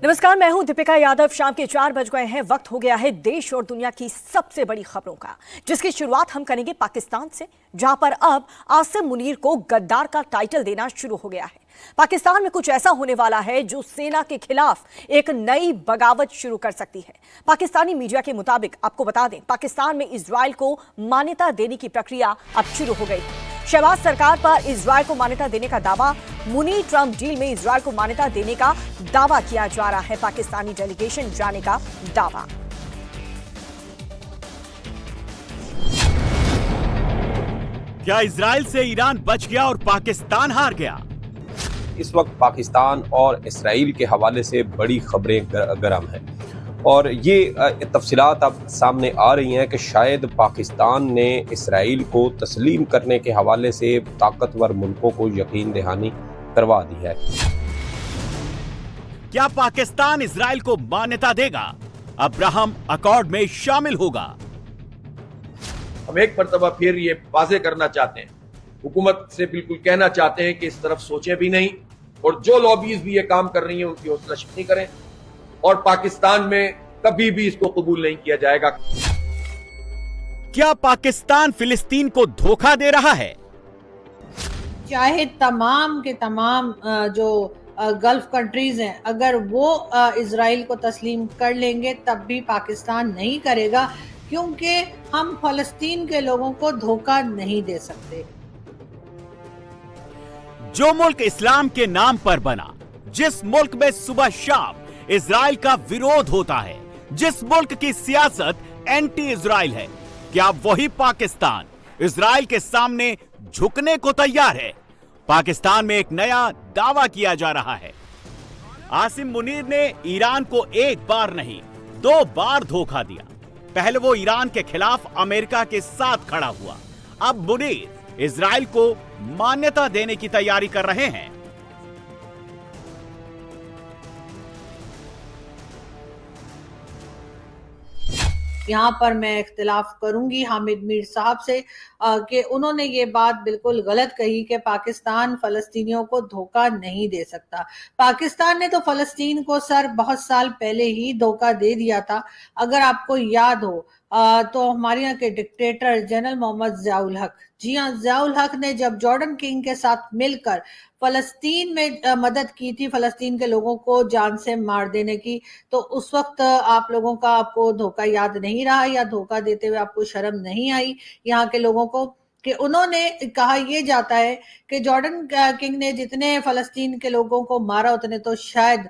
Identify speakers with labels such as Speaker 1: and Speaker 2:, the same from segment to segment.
Speaker 1: नमस्कार, मैं हूं दीपिका यादव। शाम के 4 बज गए हैं। वक्त हो गया है देश और दुनिया की सबसे बड़ी खबरों का, जिसकी शुरुआत हम करेंगे पाकिस्तान से, जहां पर अब आसिम मुनीर को गद्दार का टाइटल देना शुरू हो गया है। पाकिस्तान में कुछ ऐसा होने वाला है जो सेना के खिलाफ एक नई बगावत शुरू कर सकती है। पाकिस्तानी मीडिया के मुताबिक, आपको बता दें, पाकिस्तान में इजरायल को मान्यता देने की प्रक्रिया अब शुरू हो गई है। शहबाज सरकार पर इजरायल को मान्यता देने का दावा, मुनीर ट्रंप डील में इजरायल को मान्यता देने का दावा किया जा रहा है। पाकिस्तानी डेलीगेशन जाने का दावा।
Speaker 2: क्या इजरायल से ईरान बच गया और पाकिस्तान हार गया?
Speaker 3: इस वक्त पाकिस्तान और इसराइल के हवाले से बड़ी खबरें गर्म हैं और ये तफसीलात अब सामने आ रही हैं कि शायद पाकिस्तान ने इसराइल को तस्लीम करने के हवाले से ताकतवर मुल्कों को यकीन दहानी करवा दी है।
Speaker 2: क्या पाकिस्तान इजराइल को मान्यता देगा? अब्राहम अकॉर्ड में शामिल होगा?
Speaker 4: हम एक मरतबा फिर ये वाजे करना चाहते हैं, हुकूमत से बिल्कुल कहना चाहते हैं कि इस तरफ सोचें भी नहीं, और जो लॉबीज भी ये काम कर रही हैं उनकी हौसला शिकनी करें, और पाकिस्तान में कभी भी इसको कबूल नहीं किया जाएगा।
Speaker 2: क्या पाकिस्तान फिलिस्तीन को धोखा दे रहा है?
Speaker 5: चाहे तमाम के तमाम जो गल्फ कंट्रीज हैं, अगर वो इजराइल को तस्लीम कर लेंगे तब भी पाकिस्तान नहीं करेगा, क्योंकि हम फलस्तीन के लोगों को धोखा नहीं दे सकते।
Speaker 2: जो मुल्क इस्लाम के नाम पर बना, जिस मुल्क में सुबह शाम इजराइल का विरोध होता है, जिस मुल्क की सियासत एंटी इजराइल है, क्या वही पाकिस्तान इजराइल के सामने झुकने को तैयार है? पाकिस्तान में एक नया दावा किया जा रहा है। आसिम मुनीर ने ईरान को एक बार नहीं 2 बार धोखा दिया। पहले वो ईरान के खिलाफ अमेरिका के साथ खड़ा हुआ। अब मुनीर इजराइल को मान्यता देने की तैयारी कर रहे हैं।
Speaker 5: यहाँ पर मैं इख्तिलाफ करूंगी हामिद मीर साहब से कि उन्होंने ये बात बिल्कुल गलत कही कि पाकिस्तान फलस्तीनियों को धोखा नहीं दे सकता। पाकिस्तान ने तो फलस्तीन को बहुत साल पहले ही धोखा दे दिया था। अगर आपको याद हो तो हमारे यहाँ के डिक्टेटर जनरल मोहम्मद ज़ियाउल हक, जी हाँ, ज़ियाउल हक ने जब जॉर्डन किंग के साथ मिलकर फलस्तीन में मदद की थी, फलस्तीन के लोगों को जान से मार देने की, तो उस वक्त आप लोगों का आपको धोखा याद नहीं रहा, या धोखा देते हुए आपको शर्म नहीं आई यहाँ के लोगों को कि उन्होंने कहा यह जाता है कि जॉर्डन किंग ने जितने फलस्तीन के लोगों को मारा उतने तो शायद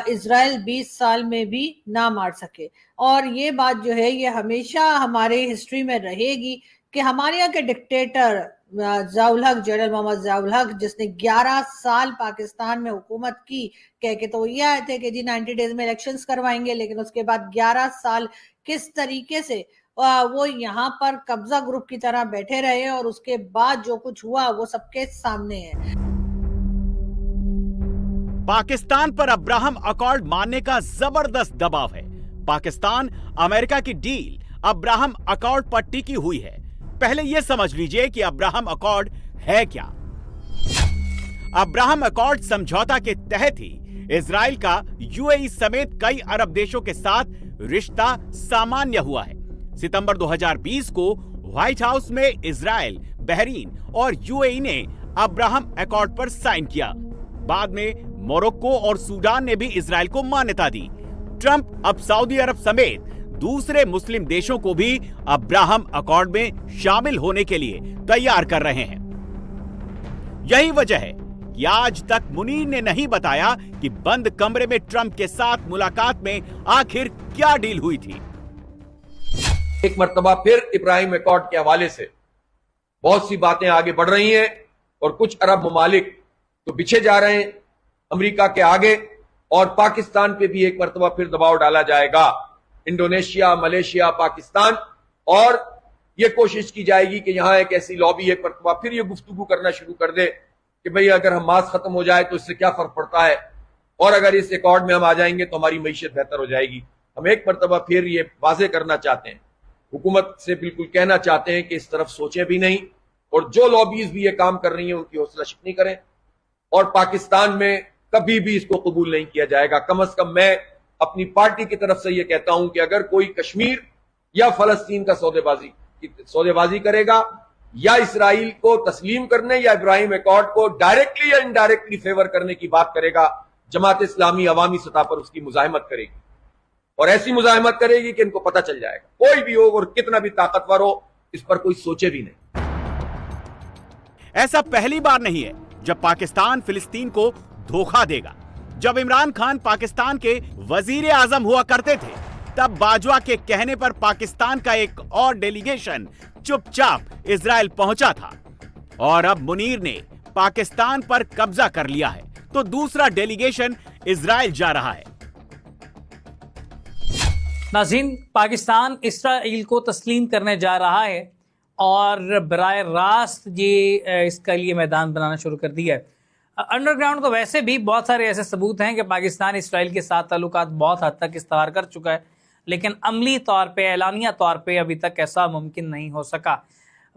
Speaker 5: इजराइल 20 साल में भी ना मार सके। और ये बात जो है ये हमेशा हमारे हिस्ट्री में रहेगी कि हमारे यहाँ के डिक्टेटर ज़ियाउल हक, जनरल मोहम्मद ज़ियाउल हक, जिसने 11 साल पाकिस्तान में हुकूमत की, कह के तो ये आए थे कि जी 90 डेज में इलेक्शंस करवाएंगे, लेकिन उसके बाद 11 साल किस तरीके से वो यहाँ पर कब्जा ग्रुप की तरह बैठे रहे, और उसके बाद जो कुछ हुआ वो सबके सामने है।
Speaker 2: पाकिस्तान पर अब्राहम अकॉर्ड मानने का जबरदस्त दबाव है। पाकिस्तान अमेरिका की डील अब्राहम अकॉर्ड पर टिकी हुई है। पहले यह समझ लीजिए कि अब्राहम अकॉर्ड है क्या। अब्राहम अकॉर्ड समझौता के तहत ही इजराइल का यूएई समेत कई अरब देशों के साथ रिश्ता सामान्य हुआ है। सितंबर 2020 को व्हाइट हाउस में इजराइल, बहरीन और यूएई ने अब्राहम अकॉर्ड पर साइन किया। बाद में मोरक्को और सूडान ने भी इजराइल को मान्यता दी। ट्रंप अब सऊदी अरब समेत दूसरे मुस्लिम देशों को भी अब्राहम अकॉर्ड में शामिल होने के लिए तैयार कर रहे हैं। यही वजह है कि आज तक मुनीर ने नहीं बताया कि बंद कमरे में ट्रंप के साथ मुलाकात में आखिर क्या डील हुई थी।
Speaker 4: एक मरतबा फिर इब्राहिम अकॉर्ड के हवाले से बहुत सी बातें आगे बढ़ रही हैं, और कुछ अरब ममालिक तो पीछे जा रहे हैं अमेरिका के आगे, और पाकिस्तान पे भी एक मरतबा फिर दबाव डाला जाएगा। इंडोनेशिया, मलेशिया, पाकिस्तान, और यह कोशिश की जाएगी कि यहां एक ऐसी लॉबी एक मरतबा फिर ये गुफ्तगू करना शुरू कर दे कि भाई अगर हमास खत्म हो जाए तो इससे क्या फर्क पड़ता है, और अगर इस अकॉर्ड में हम आ जाएंगे तो हमारी मईशत बेहतर हो जाएगी। हम एक मरतबा फिर ये वाजे करना चाहते हैं, हुकूमत से बिल्कुल कहना चाहते हैं कि इस तरफ सोचें भी नहीं, और जो लॉबीज भी ये काम कर रही हैं उनकी हौसला शिकनी करें, और पाकिस्तान में कभी भी इसको कबूल नहीं किया जाएगा। कम से कम मैं अपनी पार्टी की तरफ से यह कहता हूं कि अगर कोई कश्मीर या फलस्तीन का सौदेबाजी करेगा या इसराइल को तस्लीम करने या इब्राहिम एकॉर्ड को डायरेक्टली या इनडायरेक्टली फेवर करने की बात करेगा, जमात इस्लामी अवामी सतह पर उसकी मुजाहिमत करेगी और ऐसी मुजाहिमत करेगी कि इनको पता चल जाएगा। कोई भी हो और कितना भी ताकतवर हो, इस पर कोई सोचे भी नहीं।
Speaker 2: ऐसा पहली बार नहीं है जब पाकिस्तान फिलिस्तीन को धोखा देगा। जब इमरान खान पाकिस्तान के वजीर आजम हुआ करते थे, तब बाजवा के कहने पर पाकिस्तान का एक और डेलीगेशन चुपचाप इजराइल पहुंचा था और अब मुनीर ने पाकिस्तान पर कब्जा कर लिया है तो दूसरा डेलीगेशन इजराइल जा रहा है।
Speaker 6: नाज़रीन, पाकिस्तान इसराइल को तस्लीम करने जा रहा है और बराह रास्त ये इसके लिए मैदान बनाना शुरू कर दिया है। अंडरग्राउंड तो वैसे भी बहुत सारे ऐसे सबूत हैं कि पाकिस्तान इसराइल के साथ ताल्लुकात बहुत हद तक इस्तार कर चुका है, लेकिन अमली तौर पे, ऐलानिया तौर पे अभी तक ऐसा मुमकिन नहीं हो सका।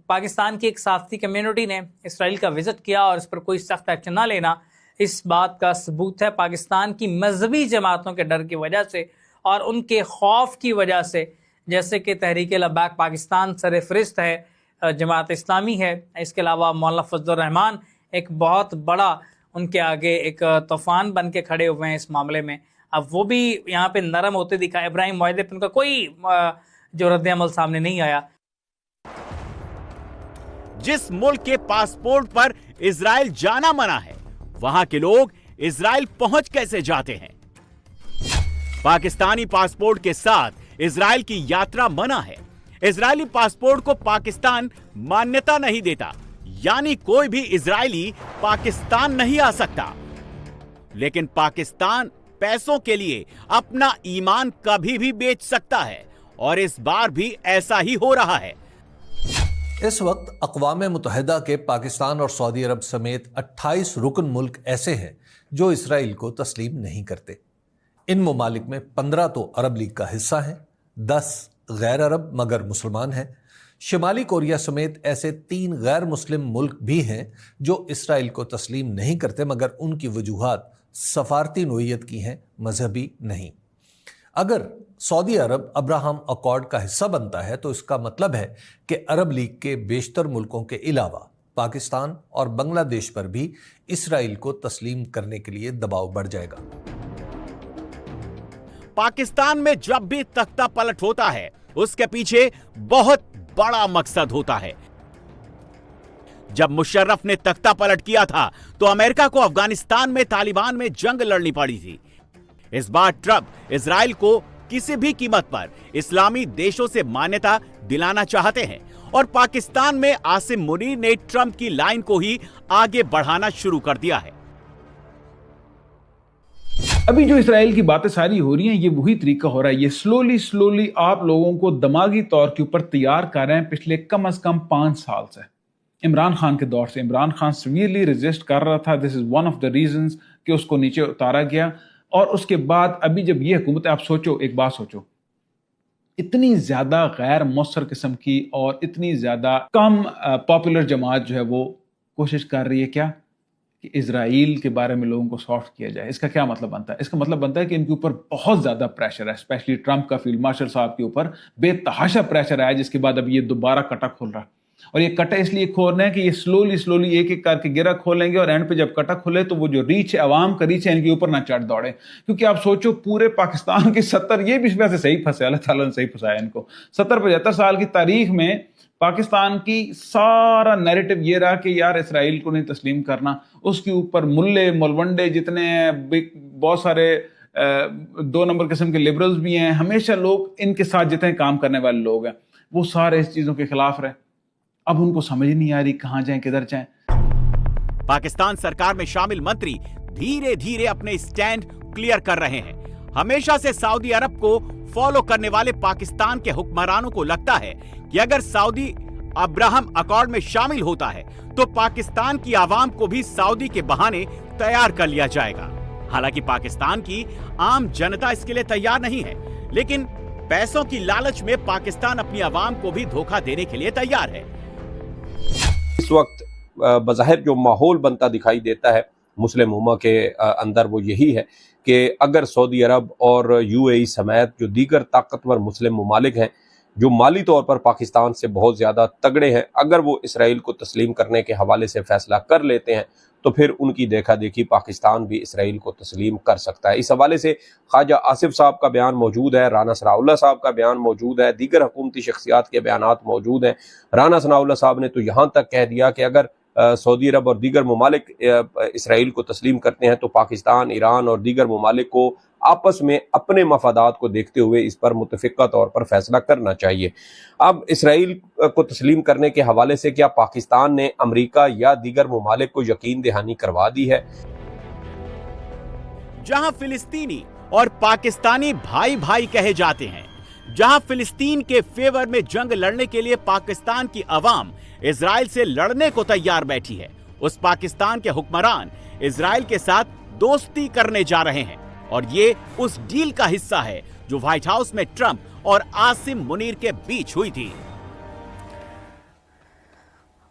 Speaker 6: पाकिस्तान की एक सहाफ़ती कम्युनिटी ने इसराइल का विज़िट किया और इस पर कोई सख्त एक्शन ना लेना इस बात का सबूत है। पाकिस्तान की मजहबी जमातों के डर की वजह से और उनके खौफ की वजह से, जैसे कि तहरीक-ए-लब्बैक पाकिस्तान सरफ़हरिस्त है, जमात इस्लामी है, इसके अलावा मौलाना फजलुर रहमान एक बहुत बड़ा उनके आगे एक तूफ़ान बन के खड़े हुए हैं इस मामले में। अब वो भी यहाँ पे नरम होते दिखा। इब्राहिम मुआहिदी पर उनका कोई जो रद्द अमल सामने नहीं आया।
Speaker 2: जिस मुल्क के पासपोर्ट पर इजराइल जाना मना है, वहां के लोग इजराइल पहुंच कैसे जाते हैं? पाकिस्तानी पासपोर्ट के साथ इजराइल की यात्रा मना है। इजरायली पासपोर्ट को पाकिस्तान मान्यता नहीं देता, यानी कोई भी इजरायली पाकिस्तान नहीं आ सकता। लेकिन पाकिस्तान पैसों के लिए अपना ईमान कभी भी बेच सकता है और इस बार भी ऐसा ही हो रहा है।
Speaker 7: इस वक्त अक़वाम मुत्तहिदा के पाकिस्तान और सऊदी अरब समेत 28 रुकन मुल्क ऐसे हैं जो इसराइल को तस्लीम नहीं करते। इन ममालिक में 15 तो अरब लीग का हिस्सा हैं, 10 गैर अरब मगर मुसलमान हैं। शिमाली कोरिया समेत ऐसे 3 गैर मुस्लिम मुल्क भी हैं जो इसराइल को तस्लीम नहीं करते, मगर उनकी वजूहात सफारती नोयत की हैं, मजहबी नहीं। अगर सऊदी अरब अब्राहम अकॉर्ड का हिस्सा बनता है तो इसका मतलब है कि अरब लीग के बेशतर मुल्कों के अलावा पाकिस्तान और बांग्लादेश पर भी इसराइल को तस्लीम करने के लिए दबाव बढ़ जाएगा।
Speaker 2: पाकिस्तान में जब भी तख्ता पलट होता है, उसके पीछे बहुत बड़ा मकसद होता है। जब मुशर्रफ ने तख्ता पलट किया था तो अमेरिका को अफगानिस्तान में तालिबान में जंग लड़नी पड़ी थी। इस बार ट्रंप इजराइल को किसी भी कीमत पर इस्लामी देशों से मान्यता दिलाना चाहते हैं और पाकिस्तान में आसिम मुनीर ने ट्रंप की लाइन को ही आगे बढ़ाना शुरू कर दिया है।
Speaker 8: अभी जो इसराइल की बातें सारी हो रही हैं, ये वही तरीका हो रहा है। ये स्लोली आप लोगों को दिमागी तौर के ऊपर तैयार कर रहे हैं पिछले कम से कम 5 साल से। इमरान खान के दौर से इमरान खान सीवियरली रेजिस्ट कर रहा था। This is one of the reasons कि उसको नीचे उतारा गया। और उसके बाद अभी जब ये हुकूमत, आप सोचो, एक बात सोचो, इतनी ज्यादा गैर मौसर किस्म की और इतनी ज्यादा कम पॉपुलर जमात जो है वो कोशिश कर रही है क्या कि इजराइल के बारे में लोगों को सॉफ्ट किया जाए। इसका क्या मतलब बनता है? इसका मतलब बनता है कि इनके ऊपर बहुत ज्यादा प्रेशर है, स्पेशली ट्रंप का फील्ड मार्शल साहब के ऊपर बेतहाशा प्रेशर आया, जिसके बाद अब ये दोबारा कटा खोल रहा है। और ये कटा इसलिए खोल रहे हैं कि ये स्लोली एक एक करके गिरा खोलेंगे और एंड पे जब कटा खुले तो वो जो रीच है, अवाम का रीच है, इनके ऊपर ना चढ़ दौड़े। क्योंकि आप सोचो, पूरे पाकिस्तान के 70, ये भी वैसे सही फंसे, अल्लाह ताला ने सही फंसाया इनको। 70-75 साल की तारीख में पाकिस्तान की सारा नैरेटिव ये रहा कि यार इसराइल को नहीं तस्लीम करना। उसके ऊपर मुल्ले मुलवंडे जितने बहुत सारे 2 नंबर किस्म के लिबरल्स भी हैं, हमेशा लोग इनके साथ जितने काम करने वाले लोग हैं वो सारे इस चीजों के खिलाफ रहे। अब उनको समझ नहीं आ रही कहां जाएं, किधर जाएं।
Speaker 2: पाकिस्तान सरकार में शामिल मंत्री धीरे धीरे अपने स्टैंड क्लियर कर रहे हैं। हमेशा से सऊदी अरब को फॉलो करने वाले पाकिस्तान के हुक्मरानों को लगता है कि अगर सऊदी अब्राहम अकॉर्ड में शामिल होता है तो पाकिस्तान की आवाम को भी सऊदी के बहाने तैयार कर लिया जाएगा। हालांकि पाकिस्तान की आम जनता इसके लिए तैयार नहीं है, लेकिन पैसों की लालच में पाकिस्तान अपनी आवाम को भी धोखा देने के लिए तैयार है।
Speaker 3: इस वक्त बज़ाहिर जो माहौल बनता दिखाई देता है मुस्लिम उम्मा के अंदर वो यही है कि अगर सऊदी अरब और यूएई समेत जो दीगर ताकतवर मुस्लिम ममालिक हैं जो माली तौर पर पाकिस्तान से बहुत ज़्यादा तगड़े हैं, अगर वो इसराइल को तस्लीम करने के हवाले से फैसला कर लेते हैं तो फिर उनकी देखा देखी पाकिस्तान भी इसराइल को तस्लीम कर सकता है। इस हवाले से ख्वाजा आसिफ साहब का बयान मौजूद है, राना सनाउल्लाह साहब का बयान मौजूद है, दीगर हुकूमती शख्सियात के बयानात मौजूद हैं। राना सनाउल्लाह साहब ने तो यहाँ तक कह दिया कि अगर सऊदी अरब और दीगर ममालिक इसराइल को तस्लीम करते हैं तो पाकिस्तान, ईरान और दीगर ममालिक को आपस में अपने मफादात को देखते हुए इस पर मुतफिका तौर पर फैसला करना चाहिए। अब इसराइल को तस्लीम करने के हवाले से क्या पाकिस्तान ने अमेरिका या दीगर ममालिक को यकीन दहानी करवा दी है?
Speaker 2: जहां फिलिस्तीनी और पाकिस्तानी भाई भाई कहे जाते हैं, जहां फिलिस्तीन के फेवर में जंग लड़ने के लिए पाकिस्तान की अवाम इजराइल से लड़ने को तैयार बैठी है, उस पाकिस्तान के हुक्मरान इजराइल के साथ दोस्ती करने जा रहे हैं और ये उस डील का हिस्सा है जो व्हाइट हाउस में ट्रंप और आसिम मुनीर के बीच हुई थी।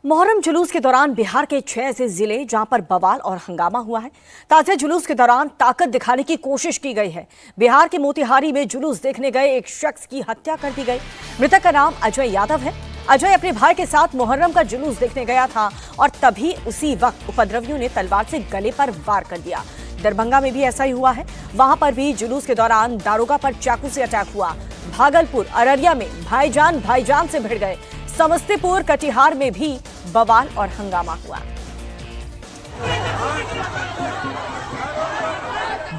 Speaker 1: मुहर्रम जुलूस के दौरान बिहार के 6 ऐसे जिले जहां पर बवाल और हंगामा हुआ है। ताज़िया जुलूस के दौरान ताकत दिखाने की कोशिश की गई है। बिहार के मोतिहारी में जुलूस देखने गए एक शख्स की हत्या कर दी गई। मृतक का नाम अजय यादव है। अजय अपने भाई के साथ मुहर्रम का जुलूस देखने गया था और तभी उसी वक्त उपद्रवियों ने तलवार से गले पर वार कर दिया। दरभंगा में भी ऐसा ही हुआ है। वहां पर भी जुलूस के दौरान दारोगा पर चाकू से अटैक हुआ। भागलपुर, अररिया में भाईजान से भिड़ गए। समस्तीपुर, कटिहार में भी बवाल और हंगामा हुआ।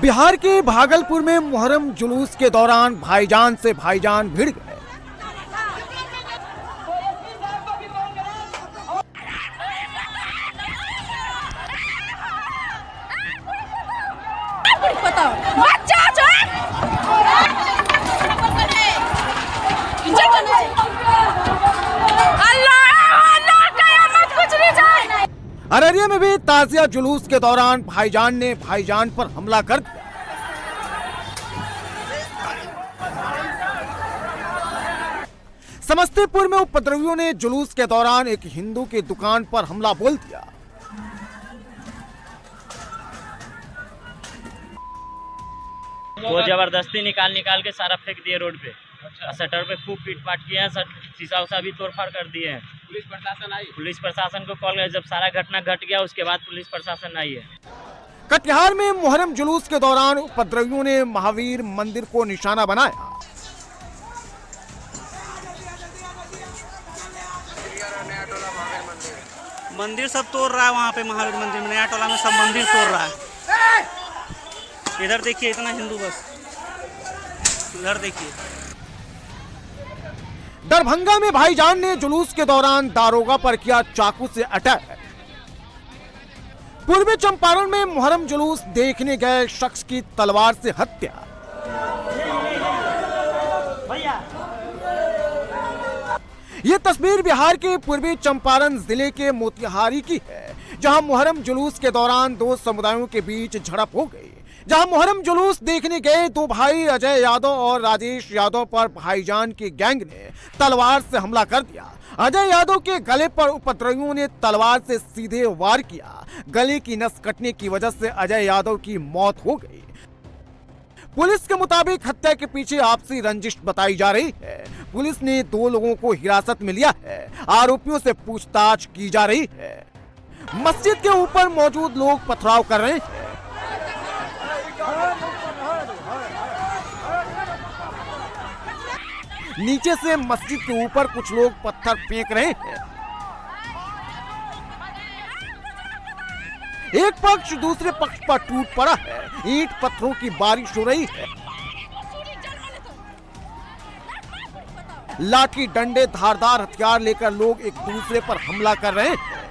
Speaker 9: बिहार के भागलपुर में मुहर्रम जुलूस के दौरान भाईजान से भाईजान भिड़ गए। अररिया में भी ताजिया जुलूस के दौरान भाईजान ने भाईजान पर हमला कर दिया। समस्तीपुर में उपद्रवियों ने जुलूस के दौरान एक हिंदू की दुकान पर हमला बोल दिया।
Speaker 10: वो जबरदस्ती निकाल के सारा फेंक दिए रोड पे। शटर पे खूब पीट पाट किए हैं, शीशा उसा भी तोड़फाड़ कर दिए हैं। पुलिस प्रशासन को कॉल किया, जब सारा घटना घट गया उसके बाद पुलिस प्रशासन आई है।
Speaker 9: कटिहार में मुहर्रम जुलूस के दौरान उपद्रवियों ने महावीर मंदिर को निशाना बनाया।
Speaker 11: मंदिर सब तोड़ रहा है, वहाँ पे महावीर मंदिर में, नया टोला में सब मंदिर तोड़ रहा है। इधर देखिए, इतना हिंदू बस, इधर देखिए।
Speaker 9: दरभंगा में भाईजान ने जुलूस के दौरान दारोगा पर किया चाकू से अटैक। पूर्वी चंपारण में मुहर्रम जुलूस देखने गए शख्स की तलवार से हत्या। ये तस्वीर बिहार के पूर्वी चंपारण जिले के मोतिहारी की है, जहां मुहर्रम जुलूस के दौरान दो समुदायों के बीच झड़प हो गई। जहां मुहर्रम जुलूस देखने गए दो भाई अजय यादव और राजेश यादव पर भाईजान की गैंग ने तलवार से हमला कर दिया। अजय यादव के गले पर उपद्रवियों ने तलवार से सीधे वार किया। गले की नस कटने की वजह से अजय यादव की मौत हो गई। पुलिस के मुताबिक हत्या के पीछे आपसी रंजिश बताई जा रही है। पुलिस ने दो लोगों को हिरासत में लिया है। आरोपियों से पूछताछ की जा रही है। मस्जिद के ऊपर मौजूद लोग पथराव कर रहे हैं। नीचे से मस्जिद के ऊपर कुछ लोग पत्थर फेंक रहे हैं। एक पक्ष दूसरे पक्ष पर टूट पड़ा है। ईंट पत्थरों की बारिश हो रही है। लाठी, डंडे, धारदार हथियार लेकर लोग एक दूसरे पर हमला कर रहे हैं।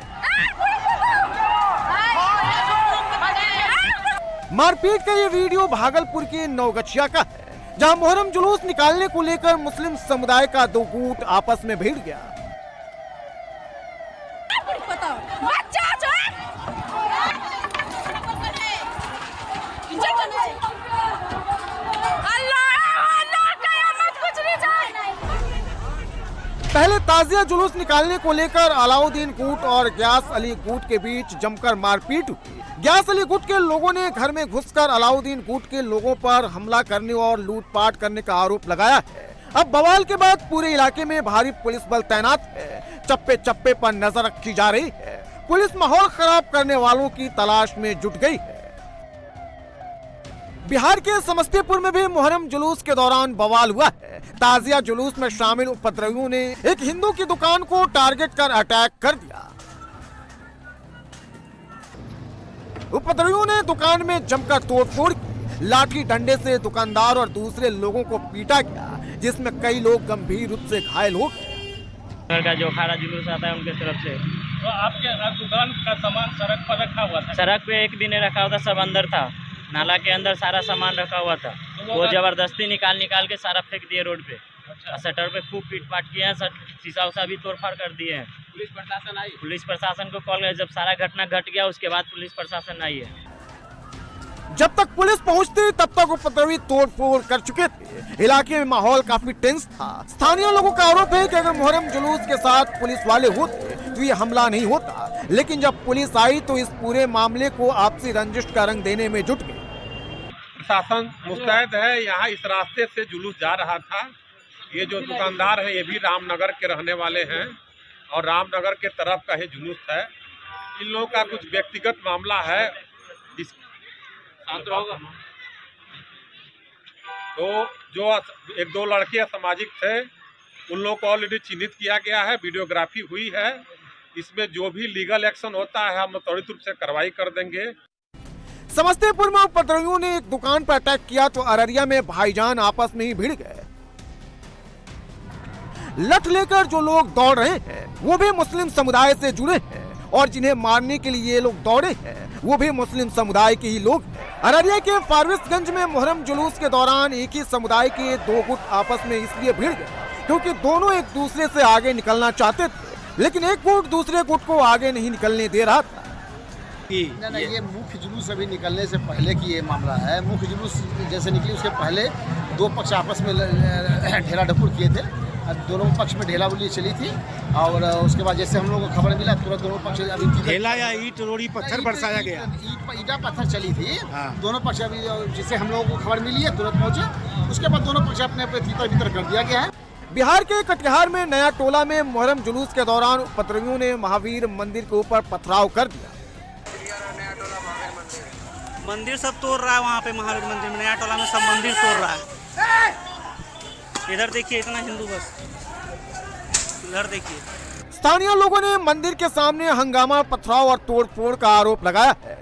Speaker 9: मारपीट का ये वीडियो भागलपुर के नवगछिया का है, जहां मुहर्रम जुलूस निकालने को लेकर मुस्लिम समुदाय का दो गुट आपस में भिड़ गया। पहले ताजिया जुलूस निकालने को लेकर अलाउद्दीन गुट और ग्यास अली गुट के बीच जमकर मारपीट हुई। ग्यास अली गुट के लोगों ने घर में घुसकर अलाउद्दीन गुट के लोगों पर हमला करने और लूटपाट करने का आरोप लगाया है। अब बवाल के बाद पूरे इलाके में भारी पुलिस बल तैनात है। चप्पे चप्पे पर नजर रखी जा रही है। पुलिस माहौल खराब करने वालों की तलाश में जुट गई है। बिहार के समस्तीपुर में भी मुहर्रम जुलूस के दौरान बवाल हुआ है। ताजिया जुलूस में शामिल उपद्रवियों ने एक हिंदू की दुकान को टारगेट कर अटैक कर दिया। उपद्रवियों ने दुकान में जमकर तोड़फोड़ की। लाठी डंडे से दुकानदार और दूसरे लोगों को पीटा गया, जिसमें कई लोग गंभीर रूप से घायल हो गए।
Speaker 10: का जो खारा जुलूस आता है उनके तरफ से।
Speaker 12: तो आपके दुकान का सामान सड़क पर रखा हुआ था?
Speaker 10: सड़क पे एक भी नहीं रखा हुआ था, सब अंदर था। नाला के अंदर सारा सामान रखा हुआ था। वो जबरदस्ती निकाल के सारा फेंक दिए रोड पे। अच्छा। शटर पे खूब पीट पाट किए हैं, शीशा उसा भी तोड़फाड़ कर दिए हैं।
Speaker 12: पुलिस प्रशासन आई?
Speaker 10: पुलिस प्रशासन को कॉल किया, जब सारा घटना घट गया उसके बाद पुलिस प्रशासन आई है।
Speaker 9: जब तक पुलिस पहुंचती तब तक उपद्रवी तोड़फोड़ कर चुके थे। इलाके में माहौल काफी टेंस था। स्थानीय लोगों का आरोप है कि अगर मुहर्रम जुलूस के साथ पुलिस वाले होते तो ये हमला नहीं होता, लेकिन जब पुलिस आई तो इस पूरे मामले को आपसी रंजिश का रंग देने में जुट गई।
Speaker 13: प्रशासन मुस्तैद है। यहाँ इस रास्ते से जुलूस जा रहा था। ये जो दुकानदार है ये भी रामनगर के रहने वाले हैं और रामनगर के तरफ का ही जुलूस है। इन लोगों का कुछ व्यक्तिगत मामला है। तो जो एक दो लड़के असामाजिक थे उन लोगों को ऑलरेडी चिन्हित किया गया है, वीडियोग्राफी हुई है। इसमें जो भी लीगल एक्शन होता है हम त्वरित रूप से कार्रवाई कर देंगे।
Speaker 9: समस्तीपुर में उपद्रवियों ने एक दुकान पर अटैक किया तो अररिया में भाईजान आपस में ही भिड़ गए। लठ लेकर जो लोग दौड़ रहे हैं वो भी मुस्लिम समुदाय से जुड़े हैं और जिन्हें मारने के लिए ये लोग दौड़े हैं वो भी मुस्लिम समुदाय के ही लोग हैं। अररिया के फारबिसगंज में मुहर्रम जुलूस के दौरान एक ही समुदाय के दो गुट आपस में इसलिए भिड़ गए क्योंकि दोनों एक दूसरे से आगे निकलना चाहते थे, लेकिन एक गुट दूसरे गुट को आगे नहीं निकलने दे रहा था।
Speaker 14: नहीं, ये मुख्य जुलूस अभी निकलने से पहले की ये मामला है। मुख्य जुलूस जैसे निकली उसके पहले दो पक्ष आपस में ढेला ढपुर किए थे। दोनों पक्ष में ढेला बुली चली थी और उसके बाद जैसे हम लोगों को खबर मिला तुरंत दोनों पक्ष अभी
Speaker 12: ढेला या ईट रोड़ी पत्थर बरसाया गया।
Speaker 14: ईटा पत्थर चली थी। दोनों पक्ष अभी जिससे हम लोगों को खबर मिली है तुरंत पहुंचे। उसके बाद दोनों पक्ष अपने अपने तीतर भीतर कर दिया गया है।
Speaker 9: बिहार के कटिहार में नया टोला में मुहर्रम जुलूस के दौरान उपद्रवियों ने महावीर मंदिर के ऊपर पथराव कर दिया।
Speaker 11: मंदिर सब तोड़ रहा है। वहाँ पे महावीर मंदिर में नया टोला में सब मंदिर तोड़ रहा है। इधर देखिए इतना हिंदू बस, इधर देखिए।
Speaker 9: स्थानीय लोगों ने मंदिर के सामने हंगामा, पथराव और तोड़फोड़ का आरोप लगाया है।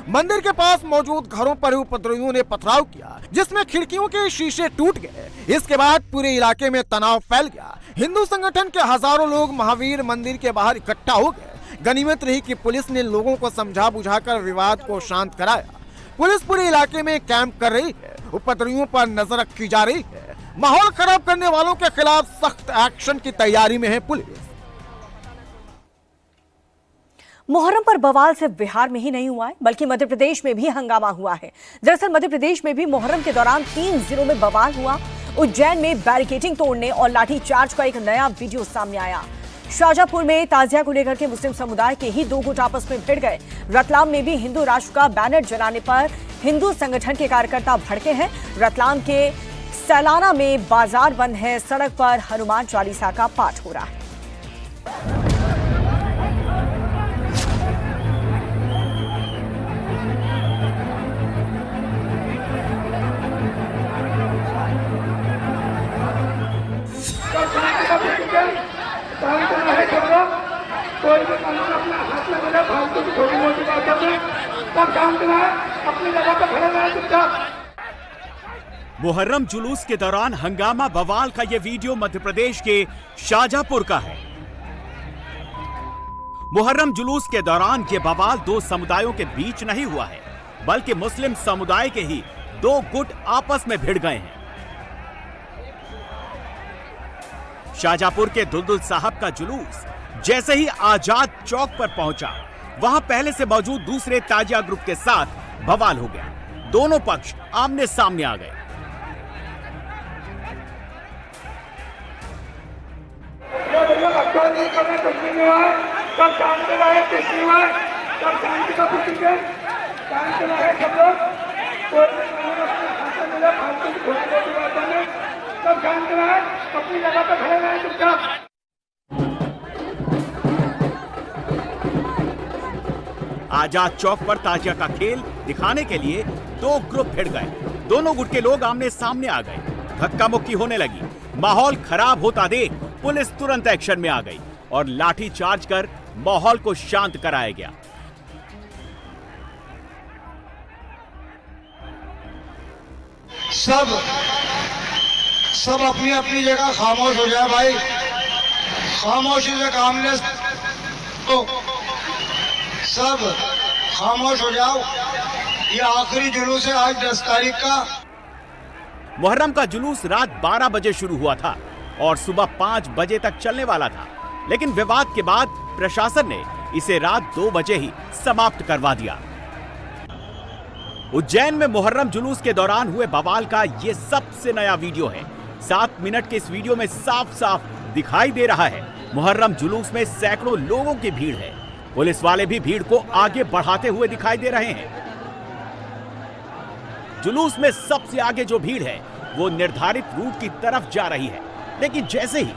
Speaker 9: मंदिर के पास मौजूद घरों पर उपद्रवियों ने पथराव किया जिसमें खिड़कियों के शीशे टूट गए। इसके बाद पूरे इलाके में तनाव फैल गया। हिंदू संगठन के हजारों लोग महावीर मंदिर के बाहर इकट्ठा हो गए। गनीमत रही कि पुलिस ने लोगों को समझा बुझाकर विवाद को शांत कराया। पुलिस पूरे इलाके में कैंप कर रही है। उपद्रवियों पर नजर रखी जा रही है। माहौल खराब करने वालों के खिलाफ सख्त एक्शन की तैयारी में है पुलिस।
Speaker 1: मुहर्रम पर बवाल सिर्फ बिहार में ही नहीं हुआ है बल्कि मध्य प्रदेश में भी हंगामा हुआ है। दरअसल मध्य प्रदेश में भी मुहर्रम के दौरान 3 जिलों में बवाल हुआ। उज्जैन में बैरिकेडिंग तोड़ने और लाठीचार्ज का एक नया वीडियो सामने आया। शाजापुर में ताजिया को लेकर के मुस्लिम समुदाय के ही दो गुट आपस में भिड़ गए। रतलाम में भी हिंदू राष्ट्र का बैनर जलाने पर हिंदू संगठन के कार्यकर्ता भड़के हैं। रतलाम के सैलाना में बाजार बंद है। सड़क पर हनुमान चालीसा का पाठ हो रहा है।
Speaker 12: कोई भी कानून अपना हाथ में बना फालतू की छोटी मोटी बातों में सब काम कराए, अपनी जगह पर खड़े रहे चुपचाप।
Speaker 2: मुहर्रम जुलूस के दौरान हंगामा बवाल का यह वीडियो मध्य प्रदेश के शाजापुर का है। मुहर्रम जुलूस के दौरान यह बवाल दो समुदायों के बीच नहीं हुआ है बल्कि मुस्लिम समुदाय के ही दो गुट आपस में भिड़ गए हैं। शाजापुर के दुलदुल साहब का जुलूस जैसे ही आजाद चौक पर पहुंचा वहां पहले से मौजूद दूसरे ताजिया ग्रुप के साथ बवाल हो गया। दोनों पक्ष आमने सामने आ गए।
Speaker 12: कर रहे हैं, कुछ भी नहीं हुआ है, सब शांत रहे, कुछ नहीं हुआ है, सब शांति का प्रतीक है, शांत रहे सब लोग, कोई अपने खाते मिले फालतू की छोटी छोटी बातों में, सब शांत रहे, अपनी जगह पर खड़े रहे चुपचाप।
Speaker 2: आजाद चौक पर ताजिया का खेल दिखाने के लिए दो ग्रुप भिड़ गए। दोनों गुट के लोग आमने सामने आ गए, धक्का मुक्की होने लगी। माहौल खराब होता देख पुलिस तुरंत एक्शन में आ गई और लाठी चार्ज कर माहौल को शांत कराया गया।
Speaker 15: सब अपनी अपनी जगह खामोश हो जाए भाई, खामोशी से काम ले, तो सब खामोश हो जाओ। ये आखिरी जुलूस है आज 10 तारीख का।
Speaker 2: मुहर्रम का जुलूस रात 12 बजे शुरू हुआ था और सुबह 5 बजे तक चलने वाला था, लेकिन विवाद के बाद प्रशासन ने इसे रात 2 बजे ही समाप्त करवा दिया। उज्जैन में मुहर्रम जुलूस के दौरान हुए बवाल का ये सबसे नया वीडियो है। 7 मिनट के इस वीडियो में साफ साफ दिखाई दे रहा है मुहर्रम जुलूस में सैकड़ों लोगों की भीड़ है। पुलिस वाले भी भीड़ को आगे बढ़ाते हुए दिखाई दे रहे हैं। जुलूस में सबसे आगे जो भीड़ है वो निर्धारित रूट की तरफ जा रही है, लेकिन जैसे ही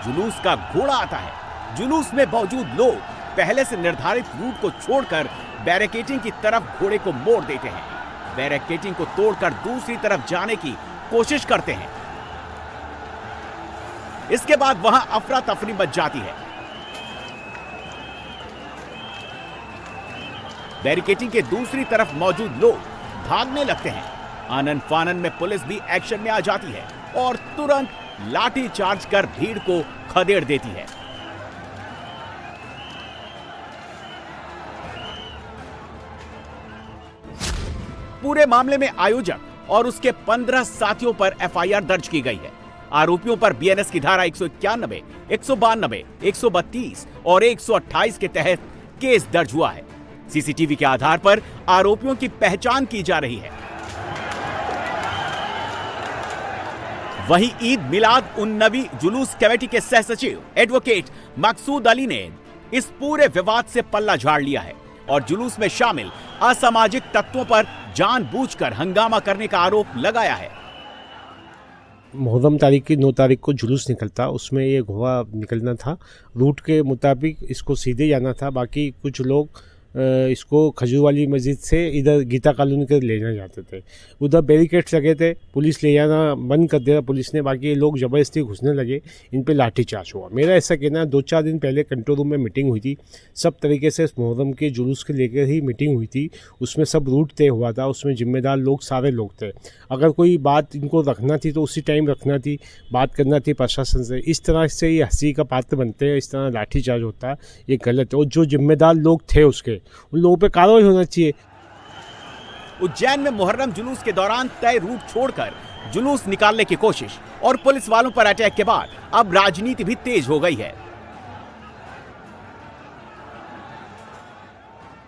Speaker 2: जुलूस का घोड़ा आता है, जुलूस में मौजूद लोग पहले से निर्धारित रूट को छोड़कर बैरिकेडिंग की तरफ घोड़े को मोड़ देते हैं। बैरिकेडिंग को तोड़कर दूसरी तरफ जाने की कोशिश करते हैं। इसके बाद वहां अफरा तफरी मच जाती है। बैरिकेडिंग के दूसरी तरफ मौजूद लोग भागने लगते हैं। आनन फानन में पुलिस भी एक्शन में आ जाती है और तुरंत लाठी चार्ज कर भीड़ को खदेड़ देती है। पूरे मामले में आयोजक और उसके 15 साथियों पर एफआईआर दर्ज की गई है। आरोपियों पर बीएनएस की धारा 191, 192, 132 और 128 के तहत केस दर्ज हुआ है। सीसीटीवी के आधार पर आरोपियों की पहचान की जा रही है। वहीं ईद मिलाद उन नबी जुलूस कमेटी के सह सचिव एडवोकेट मकसूद अली ने इस पूरे विवाद से पल्ला झाड़ लिया है और जुलूस में शामिल असामाजिक तत्वों पर जानबूझकर हंगामा करने का आरोप लगाया है।
Speaker 16: मुहर्रम तारीख की 9 तारीख को जुलूस निकलता, उसमें ये घोड़ा निकलना था। रूट के मुताबिक इसको सीधे जाना था। बाकी कुछ लोग इसको खजूर वाली मस्जिद से इधर गीता कॉलोनी के ले जाना चाहते थे। उधर बैरिकेड्स लगे थे, पुलिस ले जाना बंद कर दिया पुलिस ने। बाकी ये लोग ज़बरदस्ती घुसने लगे, इन पे लाठीचार्ज हुआ। मेरा ऐसा कहना है 2-4 दिन पहले कंट्रोल रूम में मीटिंग हुई थी। सब तरीके से मुहर्रम के जुलूस के लेकर ही मीटिंग हुई थी। उसमें सब रूट तय हुआ था, उसमें जिम्मेदार लोग सारे लोग थे। अगर कोई बात इनको रखना थी तो उसी टाइम रखना थी, बात करना थी प्रशासन से। इस तरह से ये हंसी का पात्र बनते हैं, इस तरह लाठीचार्ज होता है, ये गलत है। और जो जिम्मेदार लोग थे उसके, उन लोगों पे कार्रवाई होना चाहिए।
Speaker 2: उज्जैन में मुहर्रम जुलूस के दौरान तय रूट छोड़कर जुलूस निकालने की कोशिश और पुलिस वालों पर अटैक के बाद अब राजनीति भी तेज हो गई है।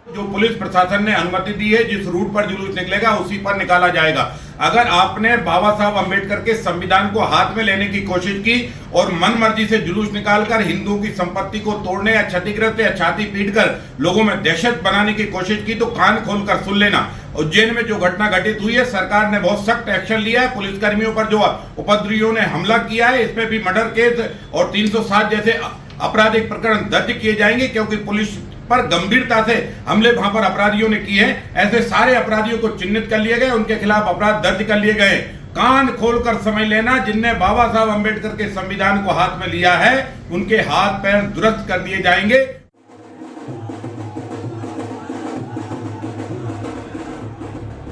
Speaker 17: जो पुलिस प्रशासन ने अनुमति दी है, जिस रूट पर जुलूस निकलेगा उसी पर निकाला जाएगा। अगर आपने बाबा साहब अंबेडकर के संविधान को हाथ में लेने की कोशिश की और मनमर्जी से जुलूस निकालकर हिंदुओं की संपत्ति को तोड़ने या क्षतिग्रस्त या छाती पीटकर लोगों में दहशत बनाने की कोशिश की तो कान खोलकर सुन लेना। उज्जैन में जो घटना घटित हुई है, सरकार ने बहुत सख्त एक्शन लिया है। पुलिसकर्मियों पर जो उपद्रवियों ने हमला किया है, इसमें भी मर्डर केस और 307 जैसे आपराधिक प्रकरण दर्ज किए जाएंगे, क्योंकि पुलिस पर गंभीरता से हमले वहां पर अपराधियों ने किए हैं। ऐसे सारे अपराधियों को चिन्हित कर लिए गए, उनके खिलाफ अपराध दर्ज कर लिए गए। कान खोलकर समझ लेना, जिनने बाबा साहब अंबेडकर के संविधान को हाथ में लिया है उनके हाथ पैर दुरुस्त कर दिए जाएंगे।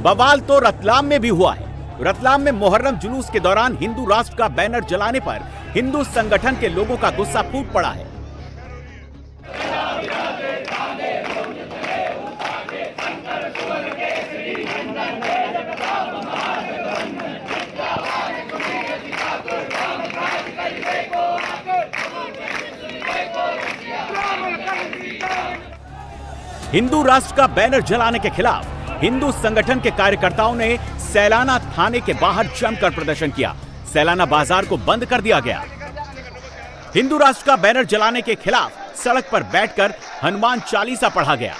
Speaker 2: बवाल तो रतलाम में भी हुआ है। रतलाम में मुहर्रम जुलूस के दौरान हिंदू राष्ट्र का बैनर जलाने पर हिंदू संगठन के लोगों का गुस्सा फूट पड़ा है। हिंदू राष्ट्र का बैनर जलाने के खिलाफ हिंदू संगठन के कार्यकर्ताओं ने सैलाना थाने के बाहर जमकर प्रदर्शन किया। सैलाना बाजार को बंद कर दिया गया। हिंदू राष्ट्र का बैनर जलाने के खिलाफ सड़क पर बैठकर हनुमान चालीसा पढ़ा गया।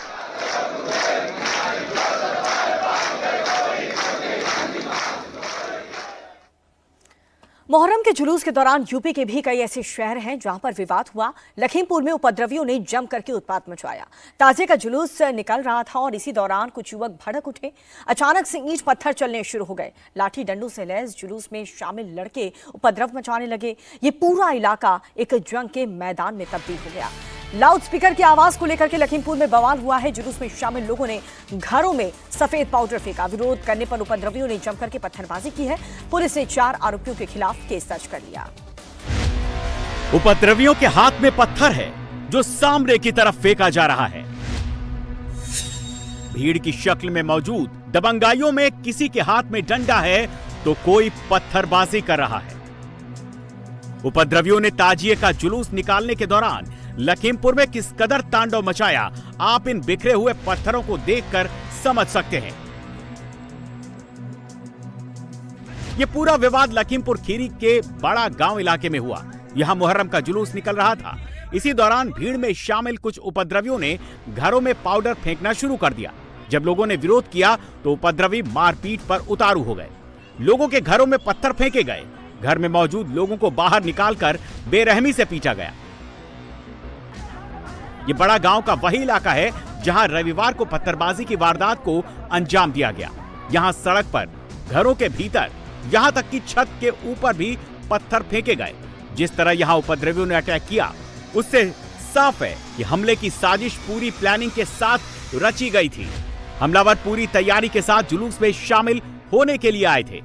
Speaker 1: मुहर्रम के जुलूस के दौरान यूपी के भी कई ऐसे शहर हैं जहां पर विवाद हुआ। लखीमपुर में उपद्रवियों ने जम करके उत्पात मचाया। ताजिए का जुलूस निकल रहा था और इसी दौरान कुछ युवक भड़क उठे। अचानक से ईंट पत्थर चलने शुरू हो गए। लाठी डंडों से लैस जुलूस में शामिल लड़के उपद्रव मचाने लगे। ये पूरा इलाका एक जंग के मैदान में तब्दील हो गया। लाउड स्पीकर की आवाज को लेकर के लखीमपुर में बवाल हुआ है। जुलूस में शामिल लोगों ने घरों में सफेद पाउडर फेंका। विरोध करने पर उपद्रवियों ने जमकर के पत्थरबाजी की है। पुलिस ने 4 आरोपियों के खिलाफ केस दर्ज कर लिया।
Speaker 2: उपद्रवियों के हाथ में पत्थर है जो सामने की तरफ फेंका जा रहा है। भीड़ की शक्ल में मौजूद दबंगाइयों में किसी के हाथ में डंडा है तो कोई पत्थरबाजी कर रहा है। उपद्रवियों ने ताजिए का जुलूस निकालने के दौरान लखीमपुर में किस कदर तांडव मचाया, आप इन बिखरे हुए पत्थरों को देखकर समझ सकते हैं। यह पूरा विवाद लखीमपुर खीरी के बड़ा गांव इलाके में हुआ। यहां मुहर्रम का जुलूस निकल रहा था। इसी दौरान भीड़ में शामिल कुछ उपद्रवियों ने घरों में पाउडर फेंकना शुरू कर दिया। जब लोगों ने विरोध किया तो उपद्रवी मारपीट पर उतारू हो गए। लोगों के घरों में पत्थर फेंके गए। घर में मौजूद लोगों को बाहर निकालकर बेरहमी से पीटा गया। ये बड़ा गांव का वही इलाका है जहां रविवार को पत्थरबाजी की वारदात को अंजाम दिया गया। यहां सड़क पर, घरों के भीतर, यहां तक कि छत के ऊपर भी पत्थर फेंके गए। जिस तरह यहां उपद्रवियों ने अटैक किया उससे साफ है कि हमले की साजिश पूरी प्लानिंग के साथ रची गई थी। हमलावर पूरी तैयारी के साथ जुलूस में शामिल होने के लिए आए थे।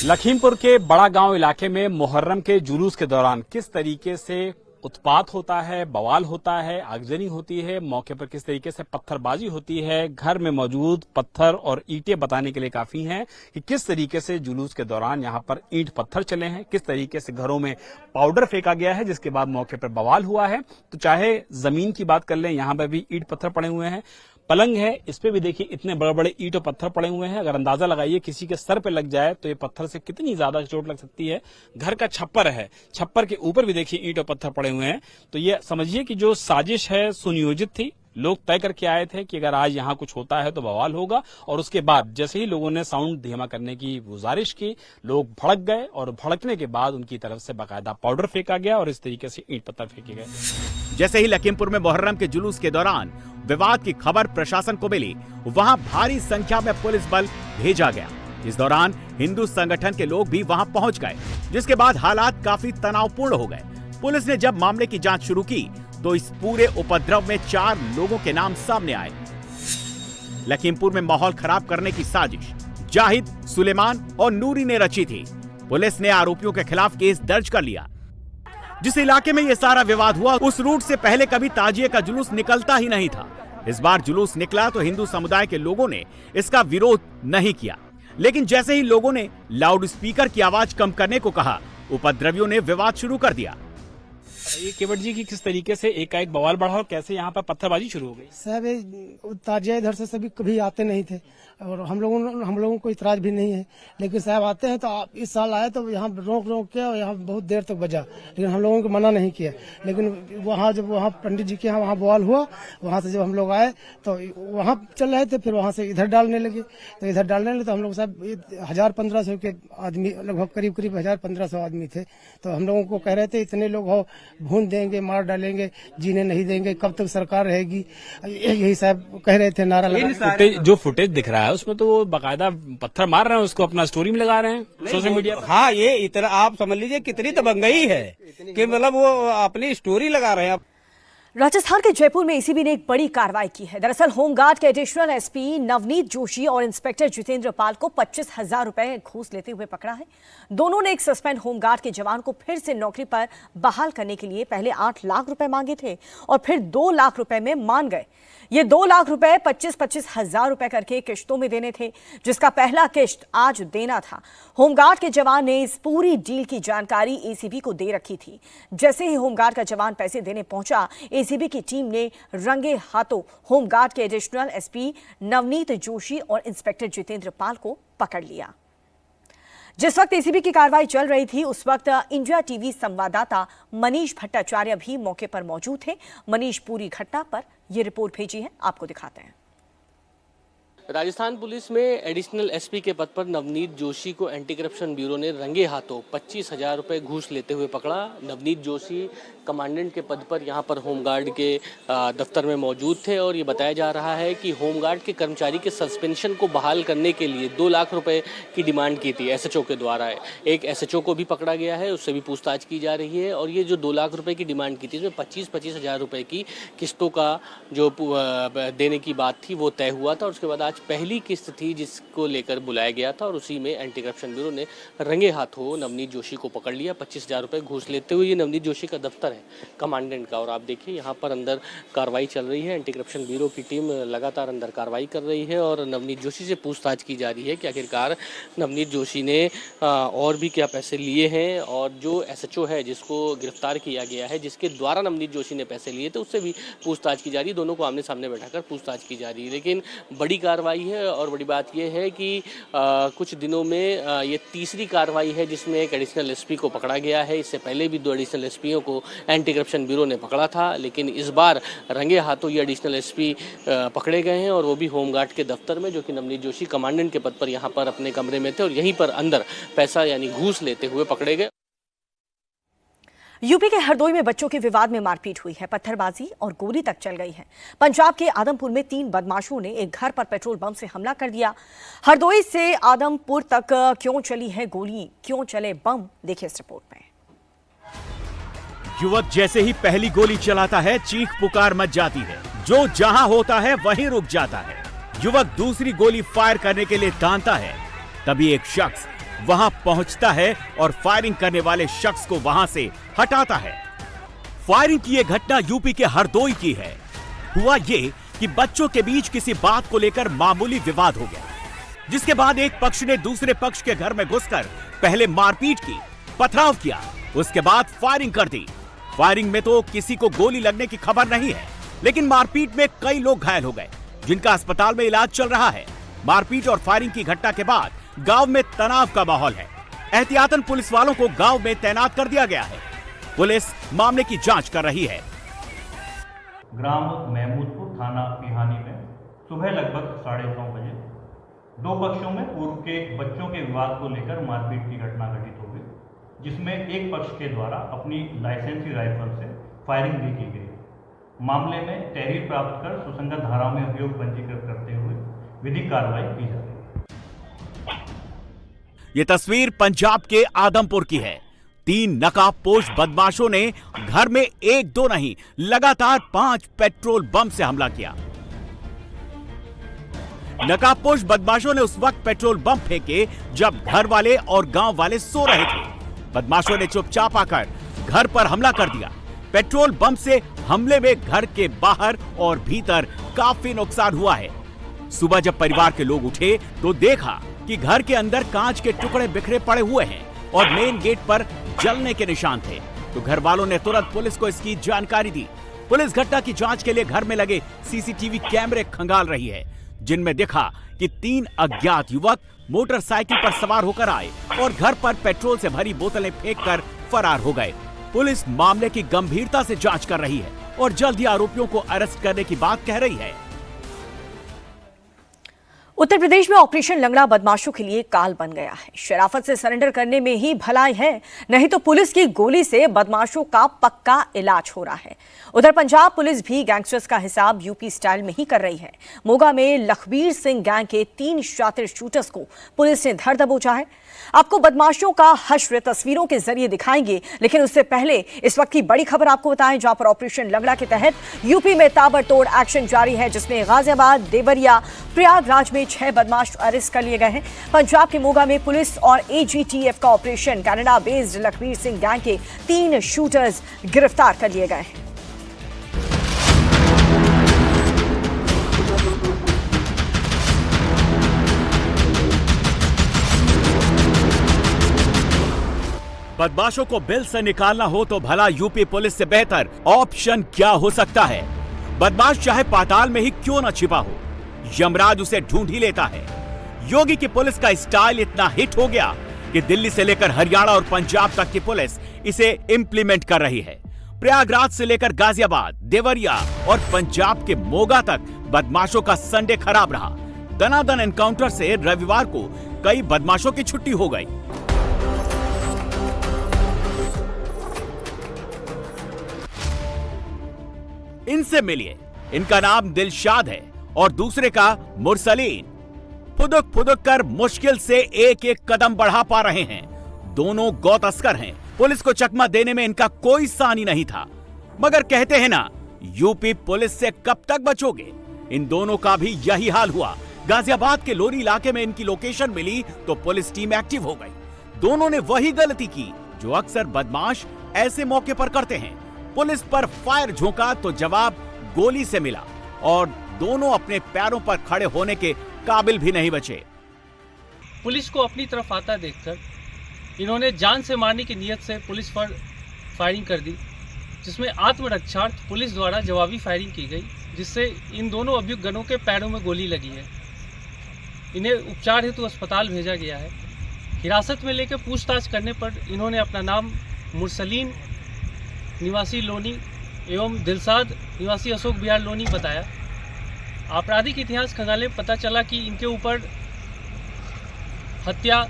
Speaker 18: लखीमपुर के बड़ा गांव इलाके में मुहर्रम के जुलूस के दौरान किस तरीके से उत्पात होता है, बवाल होता है, आगजनी होती है, मौके पर किस तरीके से पत्थरबाजी होती है, घर में मौजूद पत्थर और ईंटें बताने के लिए काफी हैं कि किस तरीके से जुलूस के दौरान यहां पर ईंट पत्थर चले हैं, किस तरीके से घरों में पाउडर फेंका गया है जिसके बाद मौके पर बवाल हुआ है। तो चाहे जमीन की बात कर लें, यहां पर भी ईंट पत्थर पड़े हुए हैं। पलंग है, इस पे भी देखिए इतने बड़े बड़े ईंट और पत्थर पड़े हुए हैं। अगर अंदाजा लगाइए किसी के सर पे लग जाए तो ये पत्थर से कितनी ज्यादा चोट लग सकती है। घर का छप्पर है, छप्पर के ऊपर भी देखिए ईंट और पत्थर पड़े हुए हैं। तो ये समझिए कि जो साजिश है सुनियोजित थी। लोग तय करके आए थे कि अगर आज यहाँ कुछ होता है तो बवाल होगा, और उसके बाद जैसे ही लोगों ने साउंड धीमा करने की गुजारिश की, लोग भड़क गए और भड़कने के बाद उनकी तरफ से बाकायदा पाउडर फेंका गया और इस तरीके से ईंट पत्थर फेंके गए।
Speaker 2: जैसे ही लखीमपुर में मुहर्रम के जुलूस के दौरान विवाद की खबर प्रशासन को मिली, वहां भारी संख्या में पुलिस बल भेजा गया। इस दौरान हिंदू संगठन के लोग भी वहां पहुंच गए, जिसके बाद हालात काफी तनावपूर्ण हो गए। पुलिस ने जब मामले की जांच शुरू की तो इस पूरे उपद्रव में 4 लोगों के नाम सामने आए। लखीमपुर में माहौल खराब करने की साजिश जाहिद, सुलेमान और नूरी ने रची थी। पुलिस ने आरोपियों के खिलाफ केस दर्ज कर लिया। जिस इलाके में यह सारा विवाद हुआ उस रूट से पहले कभी ताजिए का जुलूस निकलता ही नहीं था। इस बार जुलूस निकला तो हिंदू समुदाय के लोगों ने इसका विरोध नहीं किया, लेकिन जैसे ही लोगों ने लाउड स्पीकर की आवाज कम करने को कहा, उपद्रवियों ने विवाद शुरू कर दिया।
Speaker 18: ये केवट जी की किस तरीके से एकाएक बवाल बढ़ा और कैसे यहाँ पर पत्थरबाजी शुरू हो गई?
Speaker 19: साहब ताजिया इधर से सभी कभी आते नहीं थे और हम लोगों को इतराज भी नहीं है, लेकिन साहब आते हैं तो आप इस साल आए तो यहाँ रोक के और यहाँ बहुत देर तक बजा, लेकिन हम लोगों को मना नहीं किया। लेकिन वहाँ जब वहाँ पंडित जी के यहाँ वहाँ बवाल हुआ, वहाँ से जब हम लोग आए तो वहाँ चल रहे थे, फिर वहाँ से इधर डालने लगे। तो इधर डालने लगे तो हम लोग साहब 1000-1500 के आदमी, लगभग करीब 1000-1500 आदमी थे। तो हम लोगों को कह रहे थे इतने लोग हो, भून देंगे, मार डालेंगे, जीने नहीं देंगे, कब तक सरकार रहेगी, यही साहब कह रहे थे, नारा लगा।
Speaker 18: जो फुटेज दिख रहा है उसमें तो वो बाकायदा पत्थर मार रहे हैं, उसको अपना स्टोरी में लगा रहे हैं सोशल मीडिया।
Speaker 20: हाँ, ये इतना आप समझ लीजिए कितनी दबंगई है कि मतलब वो अपनी स्टोरी लगा रहे हैं।
Speaker 1: राजस्थान के जयपुर में ईसीबी ने एक बड़ी कार्रवाई की है। दरअसल होमगार्ड के एडिशनल एसपी नवनीत जोशी और इंस्पेक्टर जितेंद्र पाल को 25,000 रुपए घूस लेते हुए पकड़ा है। दोनों ने एक सस्पेंड होमगार्ड के जवान को फिर से नौकरी पर बहाल करने के लिए पहले 8 लाख रुपए मांगे थे और फिर 2 लाख रुपए में मान गए। ये 2 लाख रुपए 25-25 हजार रुपए करके किश्तों में देने थे, जिसका पहला किश्त आज देना था। होमगार्ड के जवान ने इस पूरी डील की जानकारी एसीबी को दे रखी थी। जैसे ही होमगार्ड का जवान पैसे देने पहुंचा, एसीबी की टीम ने रंगे हाथों होमगार्ड के एडिशनल एसपी नवनीत जोशी और इंस्पेक्टर जितेंद्र पाल को पकड़ लिया। जिस वक्त एसीबी की कार्रवाई चल रही थी उस वक्त इंडिया टीवी संवाददाता मनीष भट्टाचार्य भी मौके पर मौजूद थे। मनीष पूरी घटना पर यह रिपोर्ट भेजी है, आपको दिखाते हैं।
Speaker 21: राजस्थान पुलिस में एडिशनल एसपी के पद पर नवनीत जोशी को एंटी करप्शन ब्यूरो ने रंगे हाथों 25,000 रुपए घूस लेते हुए पकड़ा। नवनीत जोशी कमांडेंट के पद पर यहां पर होमगार्ड के दफ्तर में मौजूद थे और ये बताया जा रहा है कि होमगार्ड के कर्मचारी के सस्पेंशन को बहाल करने के लिए 2 लाख रुपए की डिमांड की थी एसएचओ के द्वारा। एक एसएचओ को भी पकड़ा गया है, उससे भी पूछताछ की जा रही है और ये जो 2 लाख रुपए की डिमांड की थी इसमें 25,000 रुपए की किस्तों का जो देने की बात थी वो तय हुआ था और उसके बाद आज पहली किस्त थी जिसको लेकर बुलाया गया था और उसी में एंटी करप्शन ब्यूरो ने रंगे हाथों नवनीत जोशी को पकड़ लिया 25,000 रुपए घूस लेते हुए। ये नवनीत जोशी का दफ्तर है कमांडेंट का और आप देखिए यहाँ पर अंदर कार्रवाई चल रही है। एंटी करप्शन ब्यूरो की टीम लगातार अंदर कार्रवाई कर रही है और नवनीत जोशी से पूछताछ की जा रही है कि आखिरकार नवनीत जोशी ने और भी क्या पैसे लिए हैं और जो एसएचओ है जिसको गिरफ्तार किया गया है जिसके द्वारा नवनीत जोशी ने पैसे लिए थे उससे भी पूछताछ की जा रही है। दोनों को आमने सामने बैठाकर पूछताछ की जा रही है। लेकिन बड़ी कार्रवाई है और बड़ी बात यह है कि कुछ दिनों में ये तीसरी कार्रवाई है जिसमें एक एडिशनल एसपी को पकड़ा गया है। इससे पहले भी 2 एडिशनल एसपीओ को एंटी करप्शन ब्यूरो ने पकड़ा था, लेकिन इस बार रंगे हाथों ये एडिशनल एसपी पकड़े गए हैं और वो भी होमगार्ड के दफ्तर में, जो कि नवनीत जोशी कमांडेंट के पद पर यहाँ पर अपने कमरे में थे और यहीं पर अंदर पैसा यानी घूस लेते हुए पकड़े गए।
Speaker 1: यूपी के हरदोई में बच्चों के विवाद में मारपीट हुई है, पत्थरबाजी और गोली तक चल गई है। पंजाब के आदमपुर में 3 बदमाशों ने एक घर पर पेट्रोल बम से हमला कर दिया। हरदोई से आदमपुर तक क्यों चली है गोली, क्यों चले बम, देखिए इस रिपोर्ट में।
Speaker 2: युवक जैसे ही पहली गोली चलाता है चीख पुकार मच जाती है, जो जहां होता है वहीं रुक जाता है। युवक दूसरी गोली फायर करने के लिए तानता है, तभी एक शख्स वहां पहुंचता है और फायरिंग करने वाले शख्स को वहां से हटाता है। फायरिंग की यह घटना यूपी के हरदोई की है। हुआ ये कि बच्चों के बीच किसी बात को लेकर मामूली विवाद हो गया, जिसके बाद एक पक्ष ने दूसरे पक्ष के घर में घुसकर पहले मारपीट की, पथराव किया, उसके बाद फायरिंग कर दी। फायरिंग में तो किसी को गोली लगने की खबर नहीं है, लेकिन मारपीट में कई लोग घायल हो गए, जिनका अस्पताल में इलाज चल रहा है। मारपीट और फायरिंग की घटना के बाद गांव में तनाव का माहौल है। एहतियातन पुलिस वालों को गांव में तैनात कर दिया गया है। पुलिस मामले की जांच कर रही है।
Speaker 22: ग्राम महमूदपुर थाना पिहानी में सुबह लगभग 9:30 बजे 2 पक्षों में पूर्व के बच्चों के विवाद को लेकर मारपीट की घटना घटित हो गई, जिसमें एक पक्ष के द्वारा अपनी लाइसेंसी राइफल से फायरिंग भी की गई। मामले में तहरीर प्राप्त कर सुसंगत धाराओं में अभियोग पंजीकृत करते हुए विधिक कार्रवाई की जा रही है।
Speaker 2: ये तस्वीर पंजाब के आदमपुर की है। 3 नकाबपोश बदमाशों ने घर में 1-2 नहीं लगातार 5 पेट्रोल बम से हमला किया। नकाबपोश बदमाशों ने उस वक्त पेट्रोल बम फेंके जब घर वाले और गांव वाले सो रहे थे। बदमाशों ने चुपचाप आकर घर पर हमला कर दिया। पेट्रोल बम से हमले में घर के बाहर और भीतर काफी नुकसान हुआ है। सुबह जब परिवार के लोग उठे तो देखा कि घर के अंदर कांच के टुकड़े बिखरे पड़े हुए हैं और मेन गेट पर जलने के निशान थे। तो घर वालों ने तुरंत पुलिस को इसकी जानकारी दी। पुलिस घटना की जांच के लिए घर में लगे सीसीटीवी कैमरे खंगाल रही है, जिनमें दिखा कि 3 अज्ञात युवक मोटरसाइकिल पर सवार होकर आए और घर पर पेट्रोल से भरी बोतलें फेंककर फरार हो गए। पुलिस मामले की गंभीरता से जांच कर रही है और जल्द ही आरोपियों को अरेस्ट करने की बात कह रही है।
Speaker 1: उत्तर प्रदेश में ऑपरेशन लंगड़ा बदमाशों के लिए काल बन गया है। शराफत से सरेंडर करने में ही भलाई है, नहीं तो पुलिस की गोली से बदमाशों का पक्का इलाज हो रहा है। उधर पंजाब पुलिस भी गैंगस्टर्स का हिसाब यूपी स्टाइल में ही कर रही है। मोगा में लखबीर सिंह गैंग के 3 शातिर शूटर्स को पुलिस ने धर दबोचा है। आपको बदमाशों का हश्र तस्वीरों के जरिए दिखाएंगे, लेकिन उससे पहले इस वक्त की बड़ी खबर आपको बताएं, जहां पर ऑपरेशन लंगड़ा के तहत यूपी में ताबड़तोड़ एक्शन जारी है, जिसमें गाजियाबाद, देवरिया, प्रयागराज में 6 बदमाश अरेस्ट कर लिए गए हैं। पंजाब के मोगा में पुलिस और एजीटीएफ का operation Canada based Lakhbir Singh gang के 3 शूटर्स गिरफ्तार कर लिए गए हैं।
Speaker 2: बदमाशों को बिल से निकालना हो तो भला यूपी पुलिस से बेहतर ऑप्शन क्या हो सकता है। बदमाश चाहे पाताल में ही क्यों न छिपा हो, यमराज उसे ढूंढ ही लेता है। योगी की पुलिस का स्टाइल इतना हिट हो गया कि कि दिल्ली से लेकर हरियाणा और पंजाब तक की पुलिस इसे इंप्लीमेंट कर रही है। प्रयागराज से लेकर गाजियाबाद, देवरिया और पंजाब के मोगा तक बदमाशों का संडे खराब रहा। दनादन एनकाउंटर से रविवार को कई बदमाशों की छुट्टी हो गई। इनसे मिलिए, इनका नाम दिलशाद है और दूसरे का मुरसलीन। फुदुक फुदुक कर मुश्किल से एक एक कदम बढ़ा पा रहे हैं। दोनों गौ तस्कर हैं। पुलिस को चकमा देने में इनका कोई सानी नहीं था, मगर कहते हैं ना, यूपी पुलिस से कब तक बचोगे। इन दोनों का भी यही हाल हुआ। गाजियाबाद के लोरी इलाके में इनकी लोकेशन मिली तो पुलिस टीम एक्टिव हो गई। दोनों ने वही गलती की जो अक्सर बदमाश ऐसे मौके पर करते हैं। पुलिस पर फायर झोंका तो जवाब गोली से मिला और दोनों अपने पैरों पर खड़े होने के काबिल भी नहीं बचे।
Speaker 21: पुलिस को अपनी तरफ आता देखकर इन्होंने जान से मारने की नीयत से पुलिस पर फायरिंग कर दी, जिसमें आत्मरक्षार्थ पुलिस द्वारा जवाबी फायरिंग की गई, जिससे इन दोनों अभियुक्तगणों के पैरों में गोली लगी है। इन्हें उपचार हेतु अस्पताल भेजा गया है। हिरासत में लेकर पूछताछ करने पर इन्होंने अपना नाम मुरसलीन निवासी लोनी एवं दिलशाद निवासी अशोक विहार लोनी बताया। आपराधिक इतिहास खंगाले पता चला कि इनके ऊपर हत्या,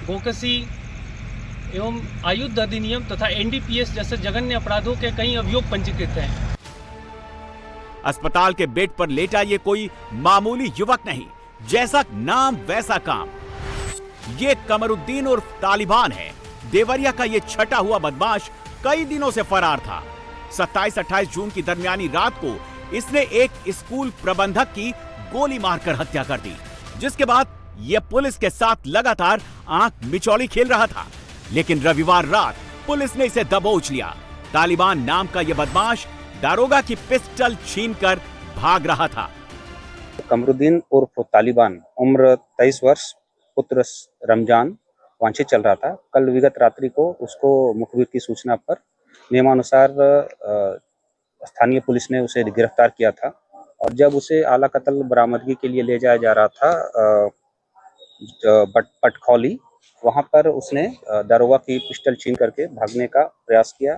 Speaker 21: गोकसी एवं आयुध अधिनियम तथा एनडीपीएस जैसे जघन्य अपराधों के कई अभियोग पंजीकृत हैं।
Speaker 2: अस्पताल के बेड पर लेटा ये कोई मामूली युवक नहीं, जैसा नाम वैसा काम। ये कमरुद्दीन उर्फ तालिबान है। देवरिया का ये छटा हुआ बदमाश कई दिनों से फरार था। 27-28 जून की दरमियानी रात को इसने एक स्कूल प्रबंधक की गोली मारकर हत्या कर दी, जिसके बाद यह पुलिस के साथ लगातार आंख मिचौली खेल रहा था। लेकिन रविवार रात पुलिस ने इसे दबोच लिया। तालिबान नाम का यह बदमाश दारोगा की पिस्टल छीनकर भाग रहा था।
Speaker 4: कमरुद्दीन उर्फ तालिबान, उम्र 23 वर्ष, पुत्र रमजान, वांछित चल रहा था। कल विगत रात्रि को उसको मुखबिर की सूचना पर नियमानुसार स्थानीय पुलिस ने उसे गिरफ्तार किया था और जब उसे आला कत्ल बरामदगी के लिए ले जाया जा रहा था पटखौली, वहां पर उसने दारोगा की पिस्टल छीन करके भागने का प्रयास किया।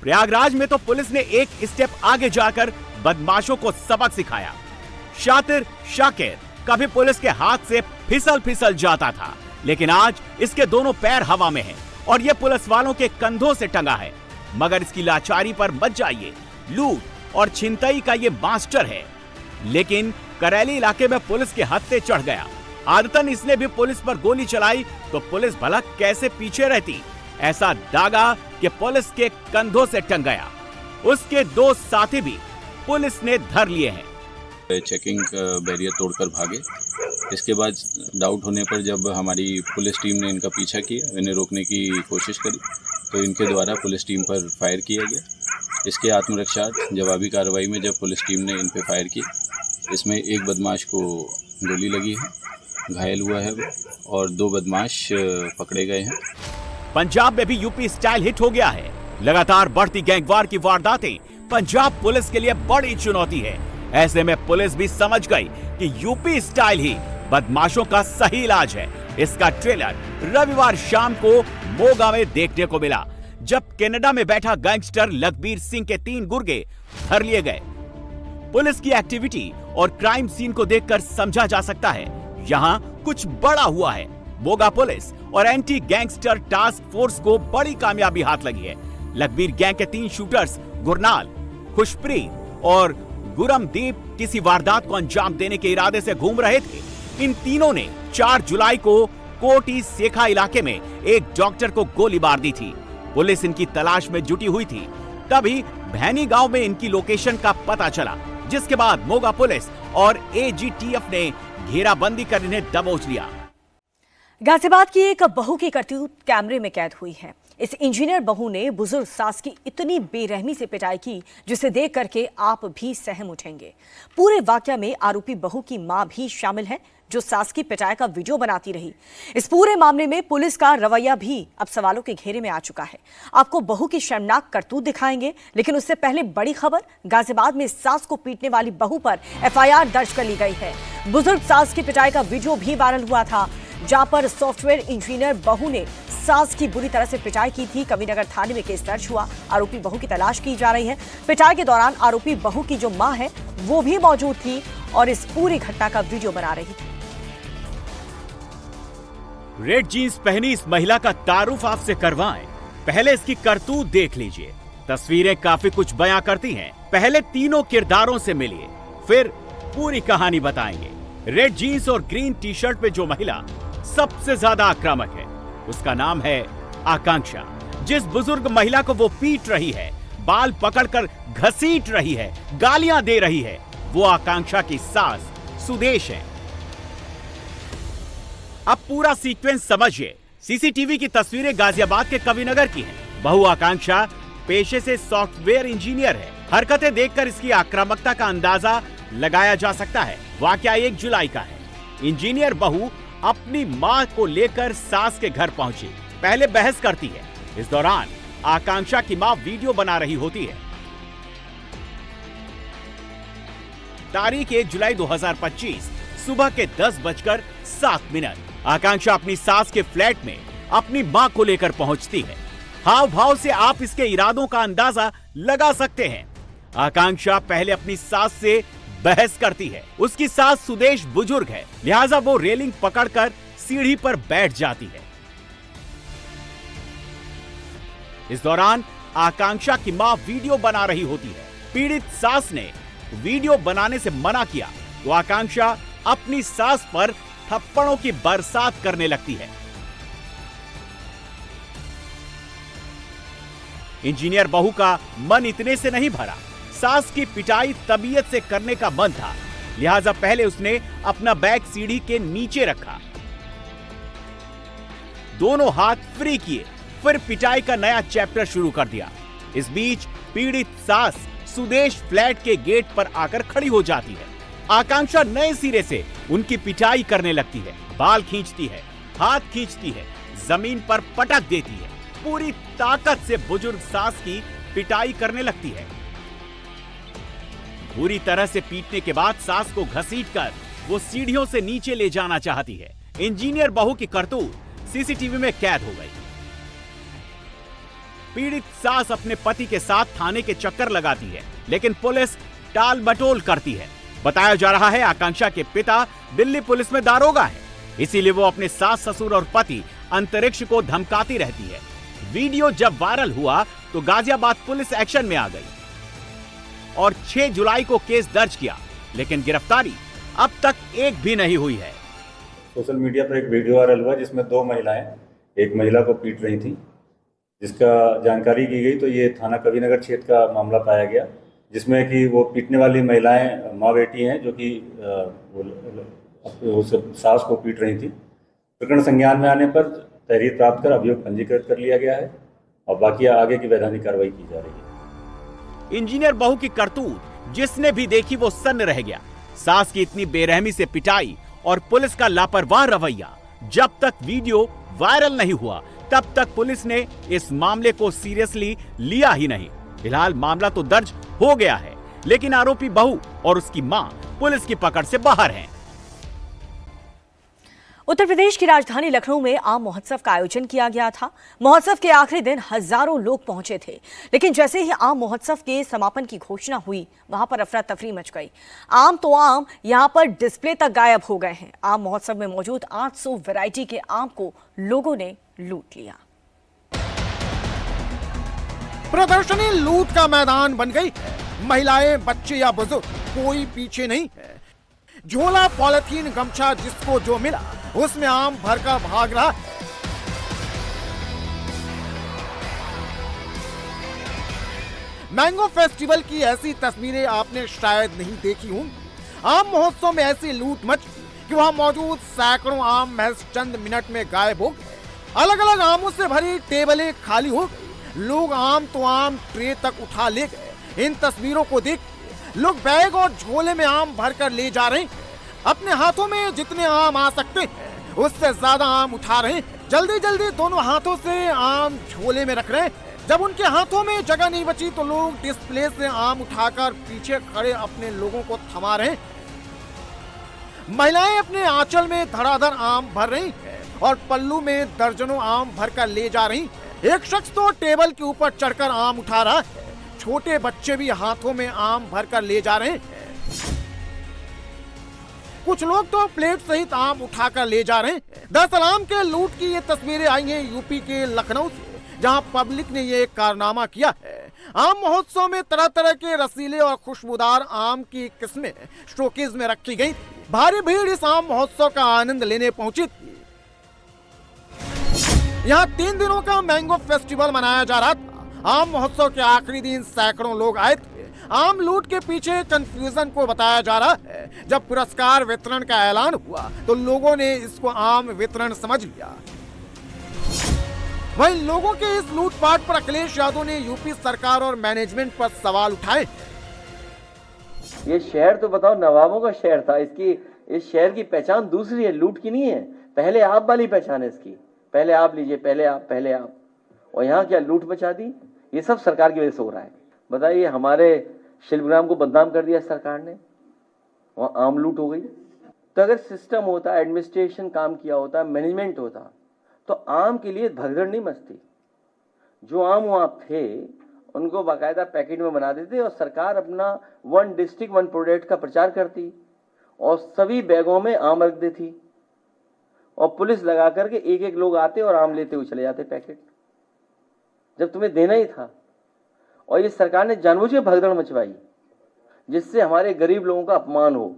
Speaker 2: प्रयागराज में तो पुलिस ने एक स्टेप आगे जाकर बदमाशों को सबक सिखाया। शातिर शाकिर कभी पुलिस के हाथ से फिसल जाता था, लेकिन आज इसके दोनों पैर हवा में हैं और ये पुलिस वालों के कंधों से टंगा है। मगर इसकी लाचारी पर मत जाइए। लूट और छिनतई का ये मास्टर है, लेकिन करैली इलाके में पुलिस के हत्थे चढ़ गया। आदतन इसने भी पुलिस पर गोली चलाई तो पुलिस भला कैसे पीछे रहती। ऐसा दागा कि पुलिस के कंधों से टंग गया। उसके दो साथी भी पुलिस ने धर लिए हैं।
Speaker 5: चेकिंग बैरियर तोड़कर भागे। इसके बाद डाउट होने पर जब हमारी पुलिस टीम ने इनका पीछा किया, इन्हें रोकने की कोशिश करी, तो इनके द्वारा पुलिस टीम पर फायर किया गया। इसके आत्मरक्षार्थ जवाबी कार्रवाई में जब पुलिस टीम ने इन पर फायर की, इसमें एक बदमाश को गोली लगी है, घायल हुआ है और 2 बदमाश पकड़े गए हैं।
Speaker 2: पंजाब में भी यूपी स्टाइल हिट हो गया है। लगातार बढ़ती गैंगवार की वारदातें पंजाब पुलिस के लिए बड़ी चुनौती है। ऐसे में पुलिस भी समझ गई कि यूपी स्टाइल ही बदमाशों का सही इलाज है। इसका ट्रेलर रविवार शाम को मोगा में देखने को मिला, जब कनाडा में बैठा गैंगस्टर लखबीर सिंह के 3 गुर्गे धर लिए गए। पुलिस की एक्टिविटी और क्राइम सीन को देखकर समझा जा सकता है यहाँ कुछ बड़ा हुआ है। मोगा पुलिस और एंटी गैंगस्टर टास्क फोर्स को बड़ी कामयाबी हाथ लगी है। लखबीर गैंग के 3 शूटर्स गुरनाल, खुशप्रीत और गुरमदीप किसी वारदात को अंजाम देने के इरादे से घूम रहे थे। इन तीनों ने 4 जुलाई को कोटी सेखा इलाके में एक डॉक्टर को गोली मार दी थी। पुलिस इनकी तलाश में जुटी हुई थी। तभी भैनी गांव में इनकी लोकेशन का पता चला, जिसके बाद मोगा पुलिस और एजीटीएफ ने घेराबंदी कर इन्हें दबोच लिया।
Speaker 1: गाजियाबाद की एक बहू की करतूत कैमरे में कैद हुई है। इस इंजीनियर बहू ने बुजुर्ग सास की इतनी बेरहमी से पिटाई की, जिसे देख करके आप भी सहम उठेंगे। पूरे वाकया में आरोपी बहू की मां भी शामिल है, जो सास की पिटाई का वीडियो बनाती रही। इस पूरे मामले में पुलिस का रवैया भी अब सवालों के घेरे में आ चुका है। आपको बहू की शर्मनाक करतूत दिखाएंगे, लेकिन उससे पहले बड़ी खबर, गाजियाबाद में सास को पीटने वाली बहू पर एफआईआर दर्ज कर ली गई है। बुजुर्ग सास की पिटाई का वीडियो भी वायरल हुआ था। जहां पर सॉफ्टवेयर इंजीनियर बहू ने सास की बुरी तरह से पिटाई की थी। कविनगर थाने में केस दर्ज हुआ। आरोपी बहू की तलाश की जा रही है। पिटाई के दौरान आरोपी बहू की जो मां है वो भी मौजूद थी और इस पूरी घटना का वीडियो बना रही थी।
Speaker 2: रेड जीन्स पहनी इस महिला का तारुफ आपसे करवाएं। पहले इसकी करतूत देख लीजिए। तस्वीरें काफी कुछ बयां करती हैं। पहले तीनों किरदारों से मिलिए, फिर पूरी कहानी बताएंगे। रेड जीन्स और ग्रीन टी शर्ट पे जो महिला सबसे ज्यादा आक्रामक है उसका नाम है आकांक्षा। जिस बुजुर्ग महिला को वो पीट रही है, बाल पकड़कर घसीट रही है, गालियां दे रही है, वो आकांक्षा की सास सुदेश है। अब पूरा सीक्वेंस समझिए। सीसीटीवी की तस्वीरें गाजियाबाद के कविनगर की हैं। बहू आकांक्षा पेशे से सॉफ्टवेयर इंजीनियर है। हरकतें देखकर इसकी आक्रामकता का अंदाजा लगाया जा सकता है। वाकया 1 जुलाई का है। इंजीनियर बहू अपनी मां को लेकर सास के घर पहुंची। पहले बहस करती है। इस दौरान आकांक्षा की मां वीडियो बना रही होती है। तारीख 1 जुलाई 2025 सुबह के 10:07 आकांक्षा अपनी सास के फ्लैट में अपनी मां को लेकर पहुंचती है। हाव भाव से आप इसके इरादों का अंदाजा लगा सकते हैं। आकांक्षा पहले अपनी सास से बहस करती है। उसकी सास सुदेश बुजुर्ग है, लिहाजा वो रेलिंग पकड़कर सीढ़ी पर बैठ जाती है। इस दौरान आकांक्षा की मां वीडियो बना रही होती है। पीड़ित सास ने वीडियो बनाने से मना किया तो आकांक्षा अपनी सास पर थप्पड़ों की बरसात करने लगती है। इंजीनियर बहू का मन इतने से नहीं भरा। सास की पिटाई तबीयत से करने का मन था, लिहाजा पहले उसने अपना बैग सीढ़ी के नीचे रखा, दोनों हाथ फ्री किए, फिर पिटाई का नया चैप्टर शुरू कर दिया। इस बीच पीड़ित सास सुदेश फ्लैट के गेट पर आकर खड़ी हो जाती है। आकांक्षा नए सिरे से उनकी पिटाई करने लगती है। बाल खींचती है, हाथ खींचती है, जमीन पर पटक देती है। पूरी ताकत से बुजुर्ग सास की पिटाई करने लगती है। बुरी तरह से पीटने के बाद सास को घसीटकर वो सीढ़ियों से नीचे ले जाना चाहती है। इंजीनियर बहू की करतूत सीसीटीवी में कैद हो गई। पीड़ित सास अपने पति के साथ थाने के चक्कर लगाती है, लेकिन पुलिस टाल मटोल करती है। बताया जा रहा है आकांक्षा के पिता दिल्ली पुलिस में दारोगा है, इसीलिए वो अपने सास ससुर और पति अंतरिक्ष को धमकाती रहती है। वीडियो जब वायरल हुआ तो गाजियाबाद पुलिस एक्शन में आ गई और 6 जुलाई को केस दर्ज किया, लेकिन गिरफ्तारी अब तक एक भी नहीं हुई है।
Speaker 6: सोशल मीडिया पर एक वीडियो वायरल हुआ जिसमें 2 महिलाएं एक महिला को पीट रही थी, जिसका जानकारी की गई तो ये थाना कविनगर क्षेत्र का मामला पाया गया, जिसमें कि वो पीटने वाली महिलाएं माँ बेटी हैं जो कि उस सास को पीट रही थी। प्रकरण संज्ञान में आने पर तहरीर प्राप्त कर अभियोग पंजीकृत कर लिया गया है और बाकी आगे की वैधानिक कार्रवाई की जा रही है।
Speaker 2: इंजीनियर बहू की करतूत जिसने भी देखी वो सन्न रह गया। सास की इतनी बेरहमी से पिटाई और पुलिस का लापरवाह रवैया। जब तक वीडियो वायरल नहीं हुआ तब तक पुलिस ने इस मामले को सीरियसली लिया ही नहीं। फिलहाल मामला तो दर्ज हो गया है, लेकिन आरोपी बहू और उसकी मां पुलिस की पकड़ से बाहर हैं।
Speaker 1: उत्तर प्रदेश की राजधानी लखनऊ में आम महोत्सव का आयोजन किया गया था। महोत्सव के आखिरी दिन हजारों लोग पहुंचे थे, लेकिन जैसे ही आम महोत्सव के समापन की घोषणा हुई वहां पर अफरा तफरी मच गई। आम तो आम यहां पर डिस्प्ले तक गायब हो गए हैं। आम महोत्सव में मौजूद 800 वैरायटी के आम को लोगों ने लूट लिया।
Speaker 9: प्रदर्शनी लूट का मैदान बन गई। महिलाएं, बच्चे या बुजुर्ग कोई पीछे नहीं है। झोला, पॉलिथीन, गमछा, जिसको जो मिला उसमें आम भरकर भाग रहा है। मैंगो फेस्टिवल की ऐसी तस्वीरें आपने शायद नहीं देखी होंगी। आम महोत्सव में ऐसी लूट मची कि वहां मौजूद सैकड़ों आम महज चंद मिनट में गायब हो गए। अलग अलग आमों से भरी टेबलें खाली हो गई। लोग आम तो आम ट्रे तक उठा ले गए। इन तस्वीरों को देख लोग बैग और झोले में आम भरकर ले जा रहे हैं। अपने हाथों में जितने आम आ सकते हैं उससे ज्यादा आम उठा रहे हैं। जल्दी जल्दी दोनों हाथों से आम झोले में रख रहे हैं। जब उनके हाथों में जगह नहीं बची तो लोग डिस्प्ले से आम उठाकर पीछे खड़े अपने लोगों को थमा रहे हैं। महिलाएं अपने आंचल में धड़ाधड़ आम भर रही हैं। और पल्लू में दर्जनों आम भरकर ले जा रही। एक शख्स तो टेबल के ऊपर चढ़कर आम उठा रहा है, छोटे बच्चे भी हाथों में आम भरकर ले जा रहे हैं। कुछ लोग तो प्लेट सहित आम उठाकर ले जा रहे हैं। दरअसल आम के लूट की ये तस्वीरें आई हैं यूपी के लखनऊ से, जहां पब्लिक ने ये कारनामा किया है। आम महोत्सव में तरह तरह के रसीले और खुशबूदार आम की किस्में शोकेस में रखी गई। भारी भीड़ इस आम महोत्सव का आनंद लेने पहुंची थी। यहाँ 3 दिनों का मैंगो फेस्टिवल मनाया जा रहा था। आम महोत्सव के आखिरी दिन सैकड़ों लोग आए थे। आम लूट के पीछे कंफ्यूजन को बताया जा रहा है। जब पुरस्कार वितरण का ऐलान हुआ तो लोगों ने इसको आम वितरण समझ लिया। वहीं लोगों के इस लूटपाट पर अखिलेश यादव ने यूपी सरकार और मैनेजमेंट पर सवाल उठाए।
Speaker 7: ये शहर तो बताओ नवाबों का शहर था, इस शहर की पहचान दूसरी है, लूट की नहीं है। पहले आप वाली पहचान है इसकी, पहले आप लीजिए, पहले आप। और यहाँ क्या लूट मचा दी? ये सब सरकार की वजह से हो रहा है। बताइए, हमारे शिल्पग्राम को बदनाम कर दिया सरकार ने, वहाँ आम लूट हो गई। तो अगर सिस्टम होता, एडमिनिस्ट्रेशन काम किया होता, मैनेजमेंट होता, तो आम के लिए भगदड़ नहीं मचती। जो आम वहाँ थे उनको बाकायदा पैकेट में बना देते और सरकार अपना 1 डिस्ट्रिक्ट 1 प्रोडक्ट का प्रचार करती और सभी बैगों में आम रख देती और पुलिस लगा करके एक लोग आते और आम लेते हुए चले जाते पैकेट, जब तुम्हें देना ही था। और ये सरकार ने जानबूझ के भगदड़ मचवाई जिससे हमारे गरीब लोगों का अपमान हो।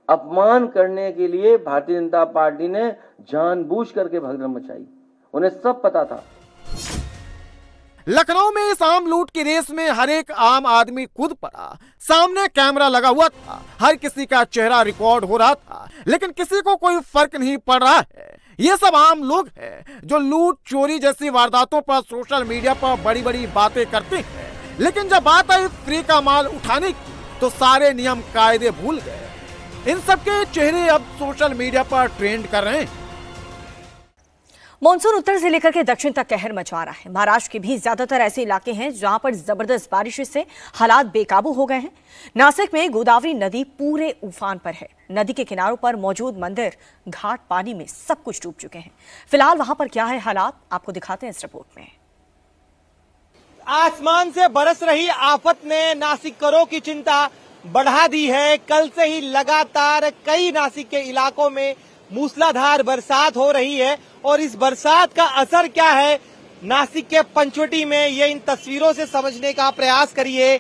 Speaker 7: अपमान करने के लिए भारतीय जनता पार्टी ने जानबूझ करके भगदड़ मचाई, उन्हें सब पता था।
Speaker 9: लखनऊ में इस आम लूट की रेस में हर एक आम आदमी कूद पड़ा। सामने कैमरा लगा हुआ था, हर किसी का चेहरा रिकॉर्ड हो रहा था, लेकिन किसी को कोई फर्क नहीं पड़ रहा है। ये सब आम लोग हैं जो लूट चोरी जैसी वारदातों पर सोशल मीडिया पर बड़ी बड़ी बातें करते हैं, लेकिन जब बात आई फ्री का माल उठाने की तो सारे नियम कायदे भूल गए। इन सबके चेहरे अब सोशल मीडिया पर ट्रेंड कर रहे हैं।
Speaker 1: मॉनसून उत्तर से लेकर के दक्षिण तक कहर मचा रहा है। महाराष्ट्र के भी ज्यादातर ऐसे इलाके हैं जहां पर जबरदस्त बारिश से हालात बेकाबू हो गए हैं। नासिक में गोदावरी नदी पूरे उफान पर है। नदी के किनारों पर मौजूद मंदिर, घाट पानी में सब कुछ डूब चुके हैं। फिलहाल वहां पर क्या है हालात, आपको दिखाते हैं इस रिपोर्ट में।
Speaker 8: आसमान से बरस रही आफत ने नासिकरों की चिंता बढ़ा दी है। कल से ही लगातार कई नासिक के इलाकों में मूसलाधार बरसात हो रही है और इस बरसात का असर क्या है नासिक के पंचवटी में, ये इन तस्वीरों से समझने का प्रयास करिए।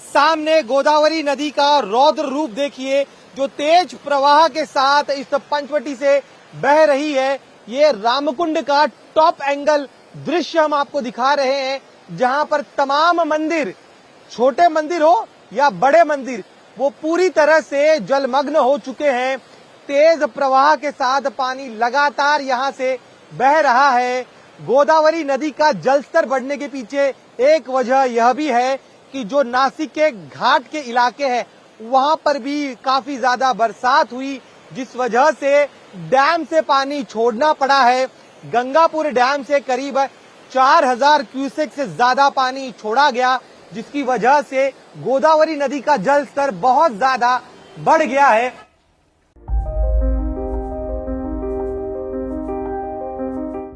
Speaker 8: सामने गोदावरी नदी का रौद्र रूप देखिए जो तेज प्रवाह के साथ इस पंचवटी से बह रही है। ये रामकुंड का टॉप एंगल दृश्य हम आपको दिखा रहे हैं, जहां पर तमाम मंदिर, छोटे मंदिर हो या बड़े मंदिर, वो पूरी तरह से जलमग्न हो चुके हैं। तेज प्रवाह के साथ पानी लगातार यहां से बह रहा है। गोदावरी नदी का जलस्तर बढ़ने के पीछे एक वजह यह भी है कि जो नासिक के घाट के इलाके हैं वहां पर भी काफी ज्यादा बरसात हुई, जिस वजह से डैम से पानी छोड़ना पड़ा है। गंगापुर डैम से करीब 4000 क्यूसेक से ज्यादा पानी छोड़ा गया, जिसकी वजह से गोदावरी नदी का जल स्तर बहुत ज्यादा बढ़ गया है।